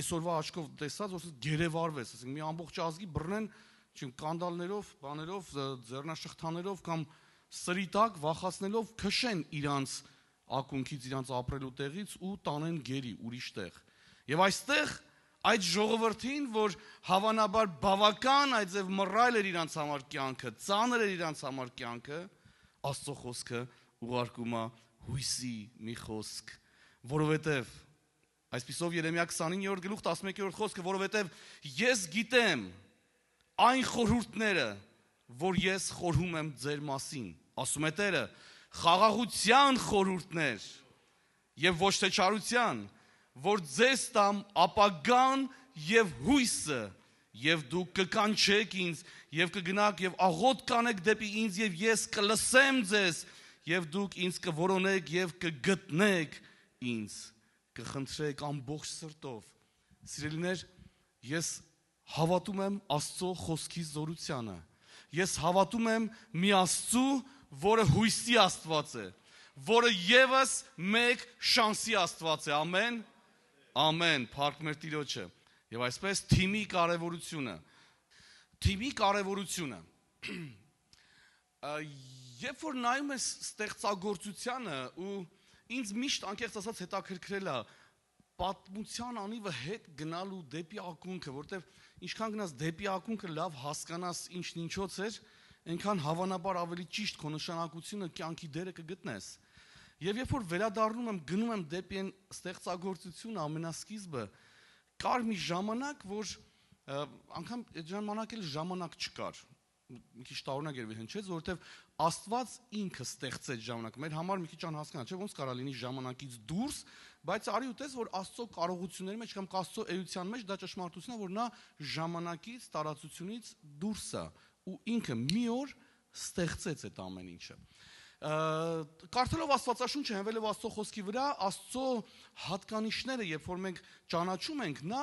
այսօրվա աչքով տեսած, որ գերեվարվես, ասենք մի ամբողջ ազգի բռնեն, կանդալներով, բաներով, ձեռնաշղթաներով կամ սրիտակ վախացնելով քշեն իրանց ակունքից, իրանց ապրելու տեղից ու տանեն գերի ուրիշ տեղ։ Եվ այստեղ այդ ժողովրդին, որ հավանաբար բավական այդ ձև մռայլ էր իրանց համար կյանքը, ծանր էր իրանց համար կյանքը, Աստծո խոսքը ուղարկում է հույսի մի խոսք, որովհետև այսպիսով Երեմիա 29-րդ գլուխ 11-րդ խոսքը, որովհետև ես գիտեմ այն խորհուրդները, որ ես խորհում եմ ձեր մասին, ասում է Տերը, խաղաղության խորհուրդներ եւ ոչ թե չարության, որ ձեզ տամ ապագան եւ հույսը, եւ դուք կկանչեք ինձ եւ կգնաք եւ աղոտ կանեք դեպի ինձ եւ ես կլսեմ ձեզ եւ դուք ինձ կորոնեք եւ կգտնեք ինձ, կխնդրեք ամբողջ սրտով։ Սիրելիներ, ես հավատում եմ Աստծո խոսքի զորությանը։ Ես հավատում եմ մի Աստծու, որը հույսի Աստված է, որը ևս մեկ շանսի Աստված է։ Ամեն։ Ամեն, փառք մեր Տիրոջը։ Եվ այսպես թիմի կարևորությունը։ Թիմի կարևորությունը։ Երբ որ նայում ես ստեղծագործությանը ու ինձ միշտ անկեղծ ասած հետաքրքրել է պատմության անիվը հետ գնալու դեպի ակունքը, որտեվ ինչքան գնաս դեպի ակունքը լավ հասկանաս ինչն ինչոց էր, այնքան հավանաբար ավելի ճիշտ քո նշանակությունը կյանքի դերը կգտնես։ Եվ երբ որ վերադառնում եմ, գնում եմ դեպի այն ստեղծագործությունը ամենասկիզբը, կար մի ժամանակ, որ անգամ այդ ժամանակ էլ ժամանակ չկար։ Մի քիչ տարօրինակ երևի հնչեց, որովհետև Աստված ինքը ստեղծեց ժամանակ։ Մեր համար մի քիչ անհասկանալի չէ, ոնց կարա լինի ժամանակից դուրս, բայց արի ու տես, որ Աստծո կարողությունների մեջ կամ Աստծո էության մեջ դա ճշմարտությունն է, որ նա ժամանակից, տարածությունից դուրս է ու ինքը մի օր ստեղծեց այդ ամեն ինչը։ Կարդալով Աստվածաշունչը, հենվելով Աստծո խոսքի վրա, Աստծո հատկանիշները, երբ որ մենք ճանաչում ենք, նա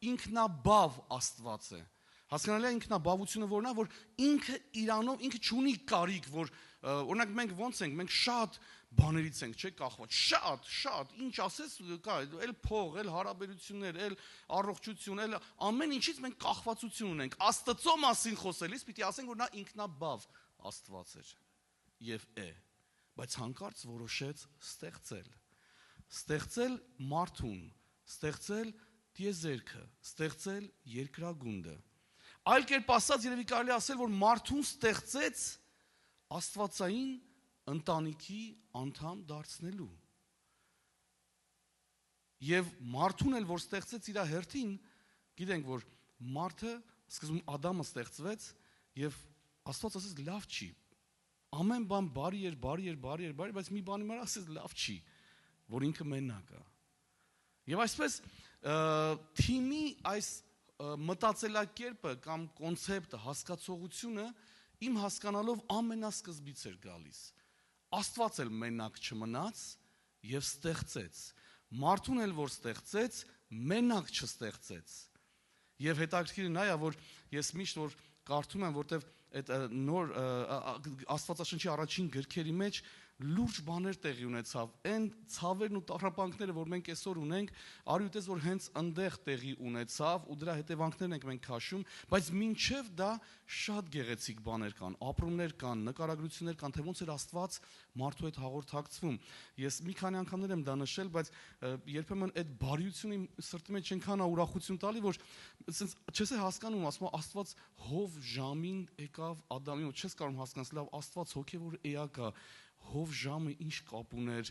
ինքնաբավ Աստված է։ Հասկանալի է ինքնաբավությունը որն է, որ ինքը իրանով, ինքը չունի կարիք, որ օրինակ մենք ոնց ենք, մենք շատ բաներից ենք, չէ՞, կախված, շատ, ինչ ասես կա, էլ փող, էլ հարաբերություններ, էլ առողջություն, էլ ամեն ինչից մենք կախվածություն ունենք։ Աստծո մասին խոսելիս պիտի ասենք, որ նա ինքնաբավ Աստված էր եւ է, բայց հանկարծ որոշեց ստեղծել մարդուն, ստեղծել տիեզերքը, ստեղծել երկրագունդը։ Այլ կերպ ասած, երևի կարելի ասել, որ մարդուն ստեղծեց աստվածային ընտանիքի անդամ դարձնելու։ Եվ մարդուն էլ, որ ստեղծեց իր հերթին, գիտենք, որ մարդը սկզբում Ադամը ստեղծվեց եւ Աստված ասեց լավ չի։ Ամեն բան բարի էր, բայց մի բանի համար ասեց լավ չի, որ ինքը մենակ է։ Եվ այսպես թիմի այս մտածելակերպը կամ կոնցեպտը, հասկացողությունը իմ հասկանալով ամենասկզբից էր գալիս։ Աստված էլ մենակ չմնաց եւ ստեղծեց։ Մարդուն էլ որ ստեղծեց, մենակ չստեղծեց։ Եվ հետաքրքիրն այն է, որ ես միշտ որ կարդում եմ, որտեվ այդ նոր Աստվածաշնչի առաջին գրքերի մեջ լուրջ բաներ տեղի ունեցավ, այն ցավերն ու տառապանքները, որ մենք այսօր ունենք, արի ու տես, որ հենց այնտեղ տեղի ունեցավ ու դրա հետևանքներն ենք մենք քաշում, բայց մինչև դա շատ գեղեցիկ բաներ կան, ապրումներ կան, նկարագրություններ կան, թե ոնց էր Աստված մարդու հետ հաղորդակցվում։ Ես մի քանի անգամներ եմ դա նշել, բայց երբեմն այդ բարիությունը իմ սրտի մեջ այնքան է ուրախություն տալի, որ ասես չես հասկանում, ասում Աստված հով ժամին եկավ Ադամին, չես կարող հասկանալ, լավ Աստված հոգևոր էակ է, հով ժամը ինչ կապ ուներ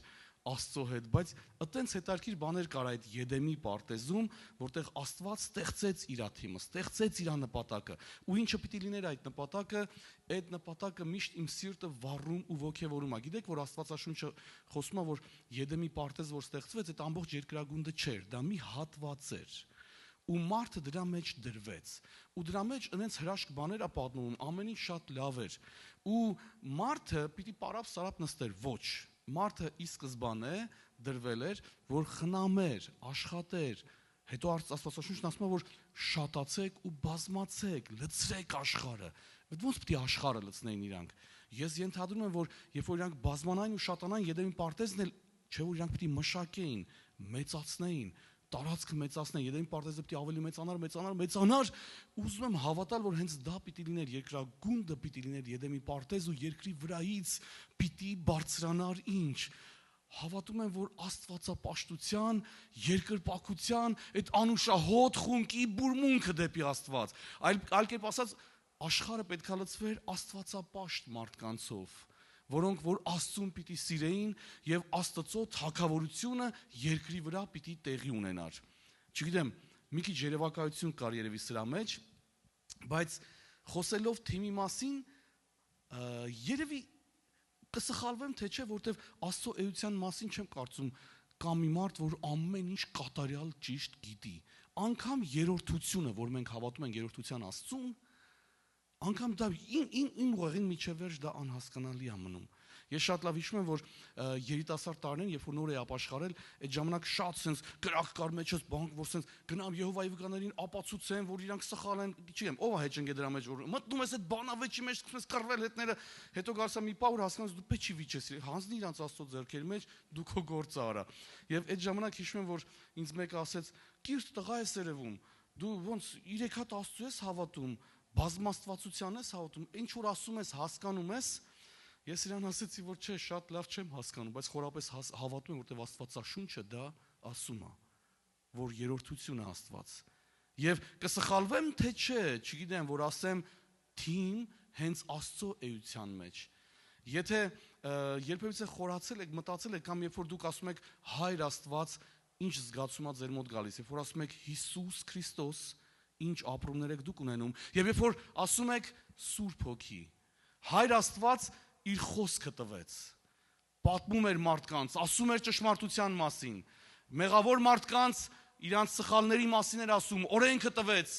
Աստծո հետ, բայց այտենց հետաքրքիր բաներ կար այդ Եդեմի պարտեզում, որտեղ Աստված ստեղծեց իր թիմը, ստեղծեց իր նպատակը, ու ինչը պիտի լիներ այդ նպատակը միշտ իմ սիրտը վառում ու ոգևորում է։ Գիտեք, որ Աստվածաշունչը խոսում է, որ Եդեմի պարտեզ որ ստեղծվեց, այդ ամբողջ երկրագունդը չէր, դա մի հատված էր։ Ու մարդը դրա մեջ դրվեց, ու դրա մեջ այնց հրաշք բաներ է պատմում, ամեն ինչ շատ լավ էր, ու մարդը պիտի պարապ-սարապ նստեր, ոչ, մարդը ի սկզբանե դրվել էր, որ խնամեր, աշխատեր, հետո Աստվածաշունչն ասում է, որ շատացեք ու բազմացեք, լցրեք աշխարհը, ոնց պիտի աշխարհը լցնեին իրանք։ Ես ենթադրում եմ, որ երբ որ իրանք բազմանային ու շատանային, Եդեմի պարտեզն էլ չէ, որ իրանք պիտի մշակեին, մեծացնեին, տարածքը մեծացնեն, Եդեմի պարտեզը պիտի ավելի մեծանար, ուզում եմ հավատալ, որ հենց դա պիտի լիներ, երկրագունդը պիտի լիներ Եդեմի պարտեզ ու երկրի վրայից պիտի բարձրանար ինչ։ Հավատում եմ, որ աստվածապաշտության, երկրպագության, այդ անուշահոտ խունկի բուրմունքը դեպի Աստված, այլ կերպ ասած, աշխարհը պետք է լցվեր աստվածապաշտ մարդկանցով, որոնք որ Աստծուն պիտի սիրեին եւ Աստծո թագավորությունը երկրի վրա պիտի տեղի ունենար։ Չգիտեմ, մի քիչ երևակայություն կար երևի սրա մեջ, բայց խոսելով թիմի մասին, երևի կսխալվեմ, թե չէ, որտեվ Աստծո էության մասին չեմ կարծում կա մի մարդ, որ ամեն ինչ կատարյալ ճիշտ գիտի։ Անկամ երրորդությունը, որ մենք հավատում ենք երրորդության Աստծուն, անգամ դա իմ ուղեղին միջև վերջ դա անհասկանալի է մնում։ Ես շատ լավ հիշում եմ, որ երիտասարդ տարիներին, երբ որ նոր էի ապաշխարել, այդ ժամանակ շատ sense կրակ կար մեջս, բանկ, որ sense գնամ Եհովայի վկաներին ապացուցեմ, որ իրանք սխալ են, չգիտեմ, ով է հեչընկե դրա մեջ, որ մտնում ես այդ բանավեճի մեջ, սկսում ես կռվել հետները, հետո գալիս է մի պահ, որ հասկանում ես դու պետք չի վիճես, հանձնի իրանք Աստծո ձեռքերի մեջ, դու քո գործը արա։ Եվ այդ ժամանակ հիշում եմ, որ ինձ մեկը ասեց. «Կիրթ տղա ես երևում, դու ոնց 3 հատ Աստծո ես հավատում, բազմաստվածության ես հավատում, ինչ որ ասում ես, հասկանում ես»։ Ես իրան ասեցի, որ չէ, շատ լավ չեմ հասկանում, բայց խորապես հավատում եմ, որտեղ Աստվածաշունչը դա ասում է, որ երրորդությունը Աստված։ Եվ կսխալվեմ, թե չէ, չգիտեմ, որ ասեմ թիմ հենց Աստծո էության մեջ։ Եթե երբևիցե խորացել եք, մտածել եք կամ երբ որ դուք ասում եք Հայր Աստված, ինչ զգացումա ձեր մոտ գալիս, երբ որ ասում եք Հիսուս Քրիստոս, ինչ ապրումներ եք դուք ունենում, եւ երբ որ ասում եք Սուրբ Հոգի, Հայր Աստված իր խոսքը տվեց, պատմում էր մարդկանց, ասում էր ճշմարտության մասին, մեղավոր մարդկանց իրանց սխալների մասին էր ասում, օրենքը տվեց,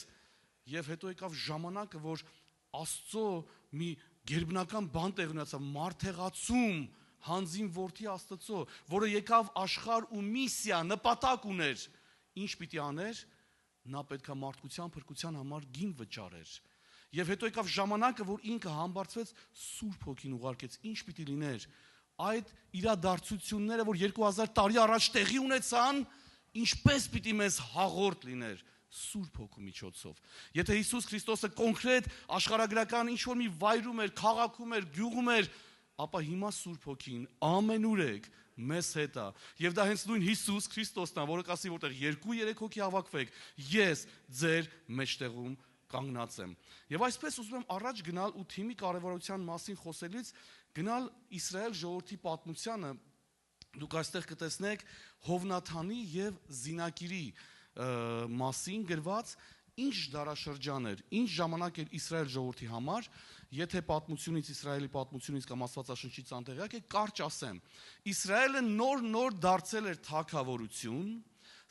եւ հետո եկավ ժամանակը, որ Աստծո մի գերբնական բան տեղ ունեցավ, մարդեղացում հանձին որդի Աստծո, որը եկավ աշխարհ ու միսիա, նպատակ ուներ, ինչ պիտի աներ, նա պետքա մարդկության փրկության համար գին վճարեր։ Եվ հետո եկավ ժամանակը, որ ինքը համբարձվեց Սուրբ Հոգին ուղարկեց, ինչ պիտի լիներ, այդ իրադարձությունները, որ 2000 տարի առաջ տեղի ունեցան, ինչպես պիտի մեզ հաղորդ լիներ Սուրբ Հոգու միջոցով։ Եթե Հիսուս Քրիստոսը կոնկրետ աշխարհագրական ինչ-որ մի վայրում էր, քաղաքում էր, գյուղում էր, ապա հիմա Սուրբ Հոգին ամենուրեք մեզ հետ է։ Եվ դա հենց նույն Հիսուս Քրիստոսն է, որը կասի, որտեղ 2-3 հոգի հավաքվեք, ես ձեր մեջտեղում կանգնած եմ։ Եվ այսպես ուզում եմ առաջ գնալ ու թիմի կարևորության մասին խոսելից գնալ Իսրայել ժողովրդի պատմությանը, դուք այստեղ կտեսնեք Հովնաթանի եւ Զինակիրի մասին գրված ինչ դարաշրջան էր, ինչ ժամանակ էր Իսրայել ժողովրդի համար, եթե պատմությունից, Իսրայելի պատմությունից կամ Աստվածաշնչից անտեղյակ եք, կարճ ասեմ, Իսրայելը նոր դարձել էր թագավորություն,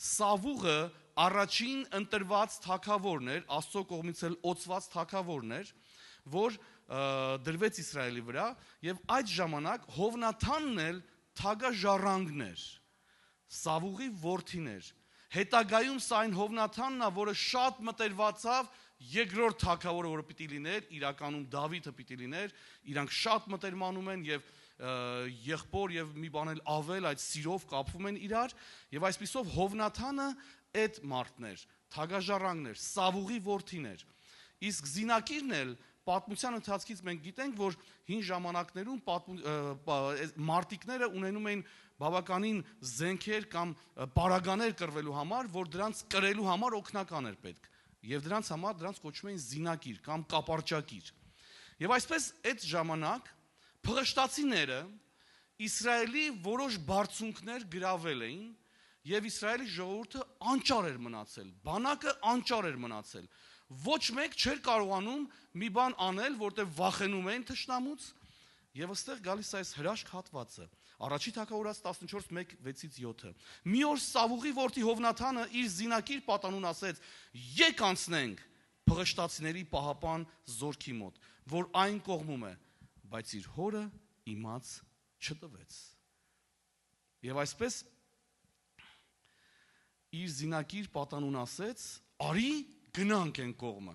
Սավուղը առաջին ընտրված թագավորն էր, Աստծո կողմից էլ օծված թագավորն էր, որ դրվեց Իսրայելի վրա, եւ այդ ժամանակ Հովնաթանն էլ թագաժառանգն էր, Սավուղի որդին էր։ Հետագայում սա այն Հովնաթանն է, որը շատ մտերվածավ երկրորդ թագավորը, որը պիտի լիներ, իրականում Դավիթը պիտի լիներ, իրանք շատ մտերմանում են եւ եղբոր եւ մի բան էլ ավել այդ սիրով կապվում են իրար, եւ այսպիսով Հովնաթանը այդ մարդն էր, թագաժառանգն էր, Սավուղի որդին էր։ Իսկ Զինակիրն էլ պատմության ընթացքից մենք գիտենք, որ հին ժամանակներում մարտիկները ունենում էին բավականին զենքեր կամ պարագաներ կռվելու համար, որ դրանց կրելու համար օգնական էր պետք։ Եվ դրանց համար դրանց կոչում էին զինակիր կամ կապարճակիր։ Եվ այսպես այդ ժամանակ փղշտացիները Իսրայելի որոշ բարձունքներ գրավել էին եւ Իսրայելի ժողովուրդը անճար էր մնացել, բանակը անճար էր մնացել։ Ոչ մեկ չէր կարողանում մի բան անել, որտեղ վախենում էին թշնամուց, եւ այստեղ գալիս է այս հրաշք հատվածը։ Առաջի թագավորաց 14:1-6-7։ Մի օր Սավուղի որդի Հովնաթանը իր զինակիր պատանուն ասեց. «Եկ անցնենք փղշտացիների պահապան զորքի մոտ, որ այն կողմում է», բայց իր հորը իմաց չտվեց։ Եվ այսպես իր զինակիր պատանուն ասեց. «Արի գնանք են կողմը»։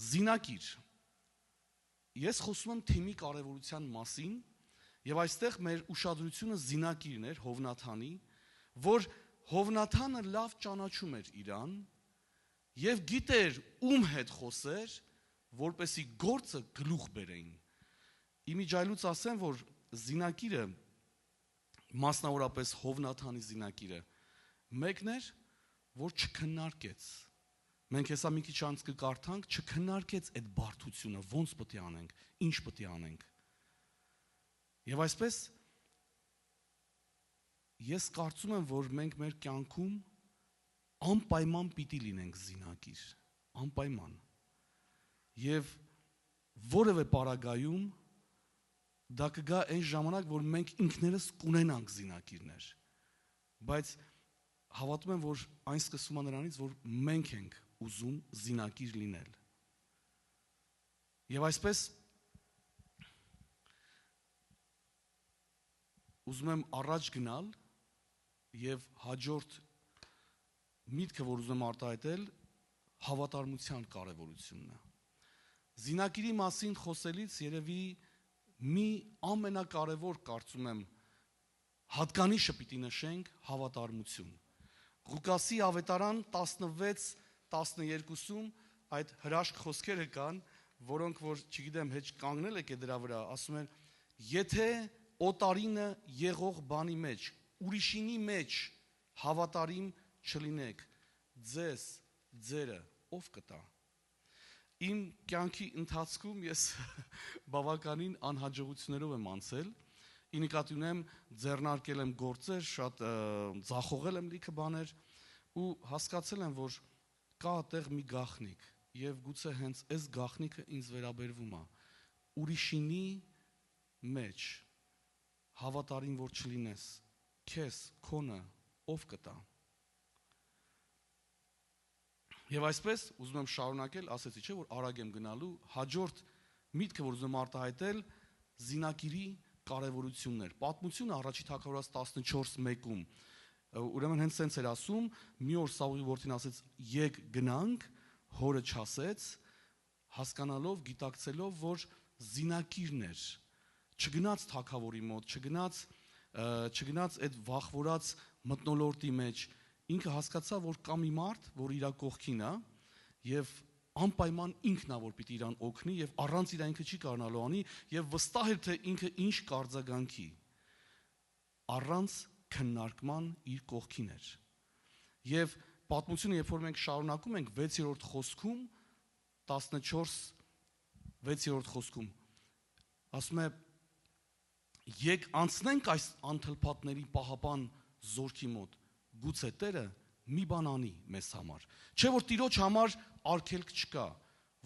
Զինակիր։ Ես խոսում եմ թիմի կարևորության մասին, եւ այստեղ մեր ուշադրությունը զինակիրն էր Հովնաթանի, որ Հովնաթանը լավ ճանաչում էր իրան եւ գիտեր ում հետ խոսեր, որպեսի գործը գլուխ բերեին։ Իմիջայլուց ասեմ, որ զինակիրը, մասնավորապես Հովնաթանի զինակիրը, մեկն էր, որ չքննարկեց։ Մենք հեսա մի քիչ անց կկարդանք, չքննարկեց այդ բարդությունը, ոնց պետք է անենք, ինչ պետք է անենք։ Եվ այսպես ես կարծում եմ, որ մենք մեր կյանքում անպայման պիտի լինենք զինակիր, անպայման։ Եվ որևէ պարագայում դա կգա այն ժամանակ, որ մենք ինքներս կունենանք զինակիրներ։ Բայց հավատում եմ, որ այն սկսում է նրանից, որ մենք ենք ուզում զինակիր լինել։ Եվ այսպես ուզում եմ առաջ գնալ եւ հաջորդ միտքը, որ ուզում եմ արտահայտել, հավատարմության կարևորությունն է։ Զինակիրի մասին խոսելիս երևի մի ամենակարևոր, կարծում եմ, հատկանիշը պիտի նշենք հավատարմություն։ Ղուկասի ավետարան 16:12-ում այդ հրաշք խոսքերը կան, որոնք որ չգիտեմ հեչ կանգնել եք դրա վրա, ասում են. եթե օտարինը եղող բանի մեջ, ուրիշինի մեջ հավատարիմ չլինեք, ձեզ ձերը ով կտա։ Իմ կյանքի ընթացքում ես բավականին անհաջողություններով եմ անցել։ Ի նկատի ունեմ ձեռնարկել եմ գործեր, շատ ձախողել եմ լիքը բաներ ու հասկացել եմ, որ կա այդտեղ մի գաղտնիք եւ գուցե հենց այս գաղտնիքը ինձ վերաբերվում է։ Ուրիշինի մեջ հավատարիմ որ չլինես, քեզ քոնը ով կտա։ Եվ այսպես ուզում եմ շարունակել, ասեցի չէ, որ արագ եմ գնալու, հաջորդ միտքը, որ ուզում եմ արտահայտել, զինակիրի կարևորություններ։ Պատմությունը առաջի թագավորաց 14:1-ում, ուրեմն հենց սենց էր ասում, մի օր Սաուլի որդին ասեց, եկ գնանք, հորը չասեց, հասկանալով, գիտակցելով, որ զինակիրն էր, չգնաց թագավորի մոտ, չգնաց այդ վախվորած մթնոլորտի մեջ, ինքը հասկացավ, որ կա մի մարդ, որ իր կողքին է, եւ անպայման ինքն է, որ պիտի իրան օգնի, եւ առանց իր ինքը չի կարողանալու անի, եւ վստահ էր, թե ինքը ինչ կարձագանքի, առանց քննարկման իր կողքին էր։ Եվ պատմությունը, երբ որ մենք շարունակում ենք 6-րդ խոսքում, 6-րդ խոսքում, ասում է, եկ անցնենք այս անթլփատների պահապան զորքի մոտ, գուցե Տերը մի բան անի մեզ համար։ Չէ որ Տիրոջ համար արգելք չկա,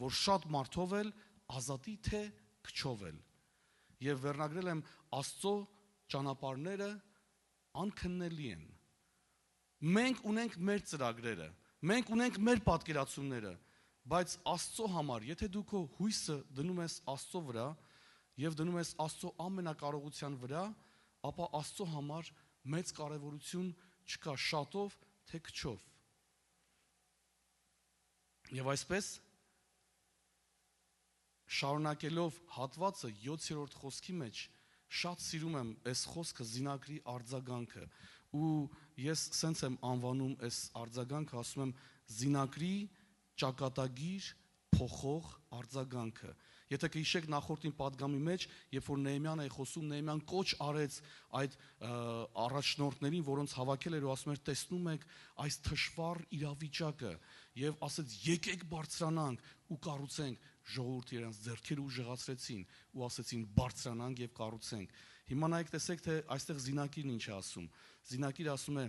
որ շատ մարդով էլ ազատի թե քչով էլ։ Եվ վերնագրել եմ Աստծո ճանապարհները անքննելի են։ Մենք ունենք մեր ծրագրերը, մենք ունենք մեր պատկերացումները, բայց Աստծո համար, եթե դու քո հույսը դնում ես Աստծո վրա եւ դնում ես Աստծո ամենակարողության վրա, ապա Աստծո համար մեծ կարևորություն չկա շատով թե քչով։ Եվ այսպես շարունակելով հատվածը 7-րդ խոսքի մեջ շատ սիրում եմ այս խոսքը զինակրի արձագանքը ու ես սենց եմ անվանում այս արձագանքը, ասում եմ զինակրի ճակատագիր փոխող արձագանքը։ Եթե կհիշեք նախորդին պատգամի մեջ, երբ որ Նեհեմյան է խոսում, Նեհեմյան կոչ արեց այդ առաջնորդներին, որոնց հավաքել էր ու ասում էր, տեսնում եք այս թշվառ իրավիճակը, եւ ասեց, եկեք բարձրանանք ու կառուցենք, ժողովուրդը իրենց ձեռքերը ուժեղացրեցին ու ասեցին, բարձրանանք եւ կառուցենք։ Հիմա նայեք, տեսեք, թե այստեղ զինակիրն ինչ է ասում։ Զինակիրը ասում է,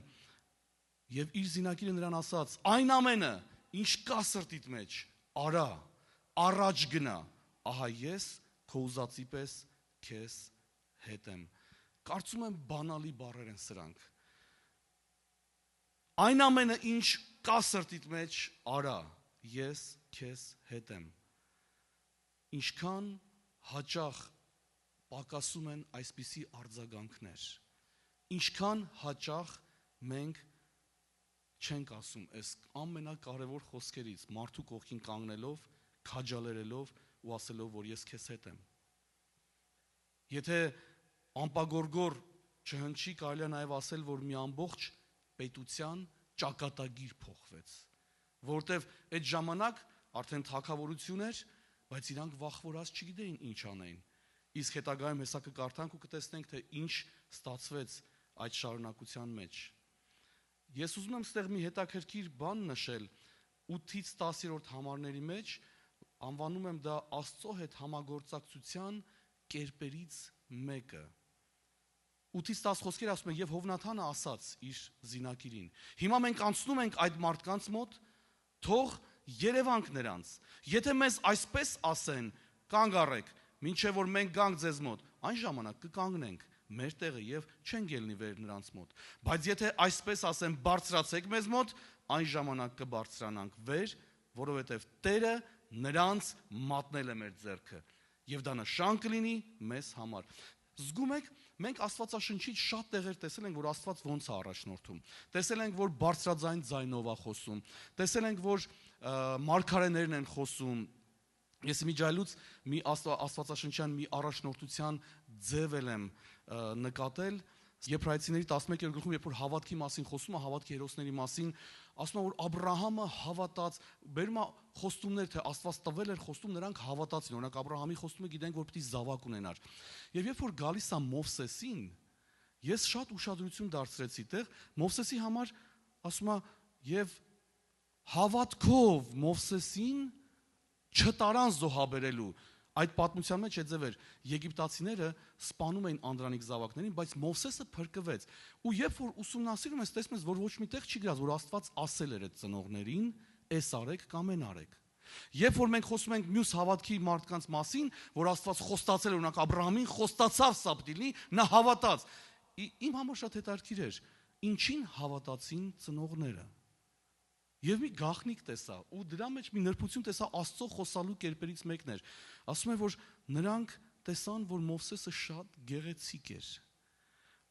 եւ իր զինակիրը նրան ասաց, այն ամենը, ինչ կա սրտիդ մեջ, արա, առաջ գնա, ահա ես քո ուզածի պես քեզ հետ եմ։ Կարծում եմ բանալի բառեր են սրանք։ Այն ամենը ինչ կա սրտիդ մեջ, արա, ես քեզ հետ եմ։ Ինչքան հաճախ պակասում են այսպիսի արձագանքներ։ Ինչքան հաճախ մենք չենք ասում այս ամենակարևոր խոսքերից, մարդու կողքին կանգնելով, քաջալերելով ու ասելով, որ ես քեզ հետ եմ։ Եթե ամպագորգոր չհնչի, կարելի է նաև ասել, որ մի ամբողջ պետության ճակատագիր փոխվեց, որտեվ այդ ժամանակ արդեն թագավորություն էր, բայց իրանք վախվորած չգիտեին ինչ անեին։ Իսկ հետագայում հեսա կկարդանք ու կտեսնենք, թե ինչ ստացվեց այդ շարունակության մեջ։ Ես ուզում եմ ստեղ մի հետաքրքիր բան նշել 8-ից 10-րդ համարների մեջ, անվանում եմ դա Աստծո հետ համագործակցության կերպերից մեկը։ 8-ից 10 խոսքեր ասում են, եւ Հովնաթանը ասաց իր զինակիրին. հիմա մենք անցնում ենք այդ մարդկանց մոտ, թող երևանք նրանց։ Եթե մեզ այսպես ասեն, կանգ առեք, մինչև որ մենք գանք ձեզ մոտ, այն ժամանակ կկանգնենք մեր տեղը եւ չենք ելնի վեր նրանց մոտ։ Բայց եթե այսպես ասեն, բարձրացեք մեզ մոտ, այն ժամանակ կբարձրանանք վեր, որովհետեւ Տերը նրանց մատնել է մեր ձեռքը եւ դա նշան կլինի մեզ համար։ Զգում եք, մենք Աստվածաշնչից շատ տեղեր տեսել ենք, որ Աստված ոնց է առաջնորդում։ Տեսել ենք, որ բարձրաձայն ձայնով է խոսում։ Տեսել ենք, որ մարգարեներն են խոսում։ Ես իմիջայլուց մի Աստվածաշնչյան մի առաջնորդության ձև եմ նկատել։ Եբրայեցիների 11-րդ գլխում, երբ որ հավատքի մասին խոսում է, հավատքի հերոսների մասին, ասում է, որ Աբրահամը հավատաց, բերում է խոստումներ, թե Աստված տվել էր խոստում, նրանք հավատացին։ Օրինակ Աբրահամի խոստումը գիտենք, որ պիտի զավակ ունենար։ Եվ երբ որ գալիս է Մովսեսին, ես շատ ուշադրություն դարձրեցի տեղ, Մովսեսի համար ասում է, եւ հավատքով Մովսեսին չտարան զոհաբերելու։ Այդ պատմության մեջ է ձևեր եգիպտացիները սպանում էին անդրանիկ զավակներին, բայց Մովսեսը փրկվեց։ Ու երբ որ ուսումնասիրում ես, տեսնում ես, որ ոչ մի տեղ չի գրած, որ Աստված ասել էր այդ ծնողներին, «Էս արեք կամ այն արեք»։ Երբ որ մենք խոսում ենք մյուս հավատքի մարդկանց մասին, որ Աստված խոստացել է, օրինակ Աբրահամին խոստացավ սա պիտի լինի, նա հավատաց։ Իմ համար շատ հետաքրքիր էր, ինչին հավատացին ծնողները։ Եվ մի գաղտնիք տեսա, ու դրա մեջ մի նրբություն տեսա Աստծո խոսալու կերպերից մեկն էր։ Ասում է, որ նրանք տեսան, որ Մովսեսը շատ գեղեցիկ էր։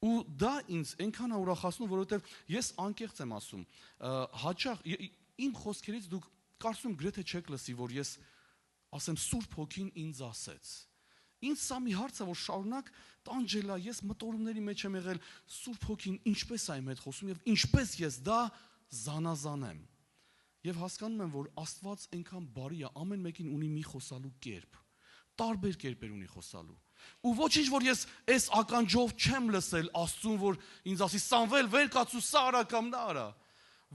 Ու դա ինձ այնքան է ուրախացնում, որովհետև ես անկեղծ եմ ասում, հաճախ իմ խոսքերից դուք կարծում եմ գրեթե չեք լսի, որ ես ասեմ Սուրբ Հոգին ինձ ասեց։ Ինձ սա մի հարց է, որ շարունակ տանջել է, ես մտորումների մեջ եմ եղել, Սուրբ Հոգին ինչպես է իմ հետ խոսում եւ ինչպես ես դա զանազանեմ։ Եվ հասկանում եմ, որ Աստված այնքան բարի է, ամեն մեկին ունի մի խոսալու կերպ, տարբեր կերպեր ունի խոսալու։ Ու ոչինչ որ ես այս ականջով չեմ լսել Աստծուն, որ ինձ ասի Սամվել, վեր կացու սա արա կամ նա արա։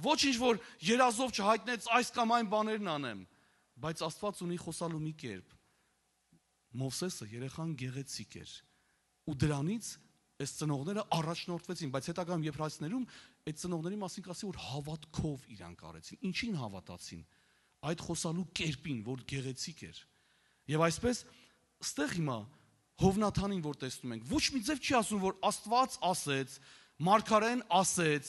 Ոչինչ որ երազով չհայտնեց այս կամ այն բաներն անեմ, բայց Աստված ունի խոսալու մի կերպ։ Մովսեսը երեխան գեղեցիկ էր, ու դրանից այս ծնողները առաջնորդվեցին, բայց հետագայում եբրայեցիներում այդ ծնողների մասին կասի, որ հավատքով իրանք արեցին։ Ինչին հավատացին։ Այդ խոսալու կերպին, որ գեղեցիկ էր։ Եվ այսպես ստեղ հիմա Հովնաթանին որ տեսնում ենք, ոչ մի ձև չի ասում, որ Աստված ասեց, Մարգարեն ասեց,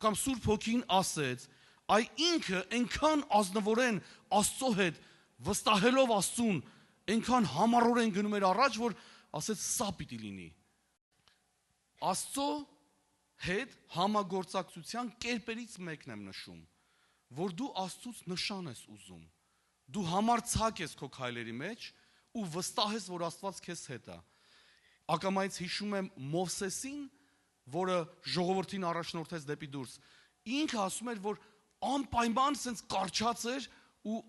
կամ Սուրբ Հոգին ասեց, այ ինքը այնքան ազնվորեն Աստծո հետ վստահելով Աստծուն, այնքան համառորեն գնում էր առաջ, որ ասեց սա պիտի լինի։ Աստծո հետ համագործակցության կերպերից մեկն եմ նշում, որ դու Աստծուց նշան ես ուզում։ Դու համարձակ ես քո քայլերի մեջ ու վստահ ես, որ Աստված քեզ հետ է։ Ակամայից հիշում եմ Մովսեսին, որը ժողովրդին առաջնորդեց դեպի դուրս։ Ինքը ասում էր, որ անպայման սենց կարճած էր ու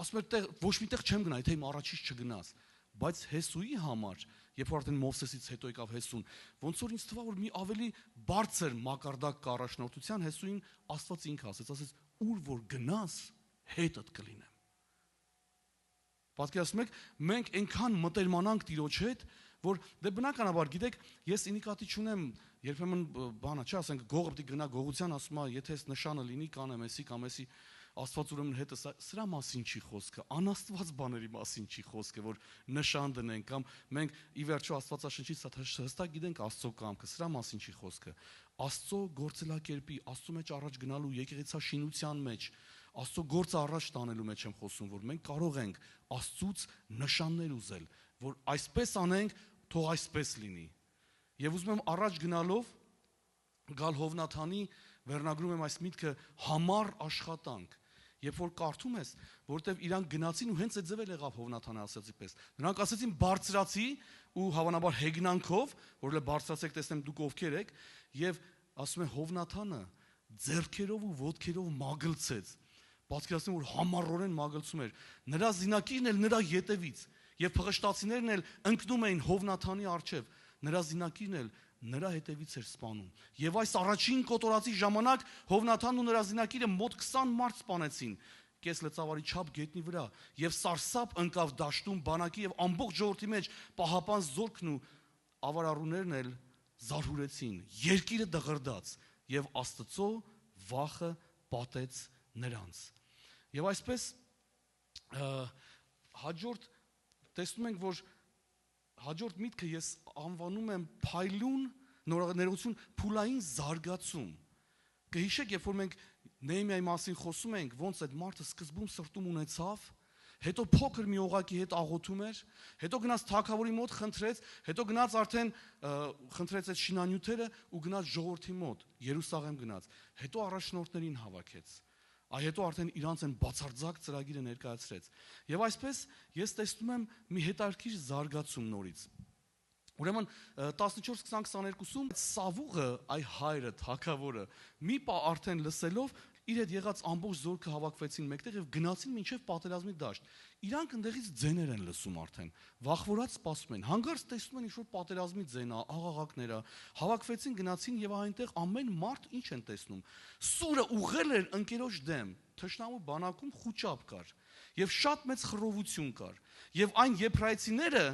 ասում էր, ոչ միտեղ չեմ գնա, եթե իմ առաջից չգնաս։ Բայց Հեսուի համար, երբ որ արդեն Մովսեսից հետո եկավ Հեսուն, ոնց որ ինձ թվա, որ մի ավելի բարձր մակարդակ կա առաջնորդության, Հեսուին Աստված ինքը ասեց, ուր որ գնաս, հետդ կլինեմ։ Պատկերացնում եք, մենք այնքան մտերմանանք Տիրոջ հետ, որ դե բնականաբար, գիտեք, ես ինիկատի չունեմ, երբեմն բանա, չէ, ասենք գողը պիտի գնա գողության, ասում է, եթե այս նշանը լինի, կանեմ էսի կամ էսի, Աստված ուրեմն հետը սրա մասին չի խոսքը, անաստված բաների մասին չի խոսքը, որ նշան դնենք կամ մենք ի վերջո Աստվածաշնչից հստակ գիտենք Աստծո կամքը, սրա մասին չի խոսքը։ Աստծո գործելակերպի, Աստծո մեջ առաջ գնալու եկեղեցաշինության մեջ, Աստծո գործը առաջ տանելու մեջ եմ խոսում, որ մենք կարող ենք Աստծուց նշաններ ուզել, որ այսպես անենք, թող այսպես լինի։ Եվ ուզում եմ առաջ գնալով գալ Հովնաթանի վերնագրում եմ այս միտքը համառ աշխատանք։ Երբ որ կարդում ես, որովհետև իրանք գնացին ու հենց այդ ձևել եղավ Հովնաթանը ասացի պես։ Նրանք ասեցին բարձրացի ու հավանաբար հեգնանքով, որ լե բարձրացեք տեսնեմ դուք ովքեր եք, եւ ասում է Հովնաթանը ձեռքերով ու ոտքերով մագլցեց։ Պատկերացնում որ համառորեն մագլցում էր։ Նրա զինակիրն էլ նրա ետևից եւ փղշտացիներն էլ ընկնում էին Հովնաթանի առջև։ Նրա զինակիրն էլ նրա հետևից էր սպանում։ Եվ այս առաջին կոտորածի ժամանակ Հովնաթանն ու նրա զինակիրը մոտ 20 մարդ սպանեցին կես լծավարի չափ գետնի վրա եւ սարսափ ընկավ դաշտում բանակի եւ ամբողջ ժողովրդի մեջ պահապան զորքն ու ավարառուներն էլ զարհուրեցին։ Երկիրը դղրդաց եւ Աստծո վախը պատեց նրանց։ Եվ այսպես հաջորդ տեսնում ենք, որ հաջորդ միտքը ես անվանում եմ փայլուն ներողություն փուլային զարգացում։ Կհիշեք, երբ որ մենք Նեհեմիայի մասին խոսում ենք, ոնց այդ մարդը սկզբում սրտում ունեցավ, հետո փոքր մի օղակի հետ աղոթում էր, հետո գնաց թագավորի մոտ խնդրեց, հետո գնաց արդեն խնդրեց այդ շինանյութերը ու գնաց ժողովրդի մոտ, Երուսաղեմ գնաց, հետո առաջնորդներին հավաքեց։ Հետո արդեն իրանց են բացարձակ ծրագիրը ներկայացրեց։ Եվ այսպես ես տեսնում եմ մի հետաքրքիր զարգացում նորից։ Ուրեմն 14-20-22-ում Սավուղը, այ հայրը, թագավորը, մի պա արդեն լսելով իր հետ եղած ամբողջ զորքը հավաքվեցին մեկտեղ եւ գնացին մինչեւ պատերազմի դաշտ։ Իրանք ընդեղից ձեներ են լսում արդեն, վախվորած սպասում են։ Հանկարծ տեսնում են ինչ-որ պատերազմի ձենա, աղաղակները, հավաքվեցին, գնացին եւ այնտեղ ամեն մարդ ինչ են տեսնում։ Սուրը ուղղել էր ընկերոջ դեմ, թշնամու բանակում խուճապ կար։ Եվ շատ մեծ խռովություն կար։ Եվ այն եբրայցիները,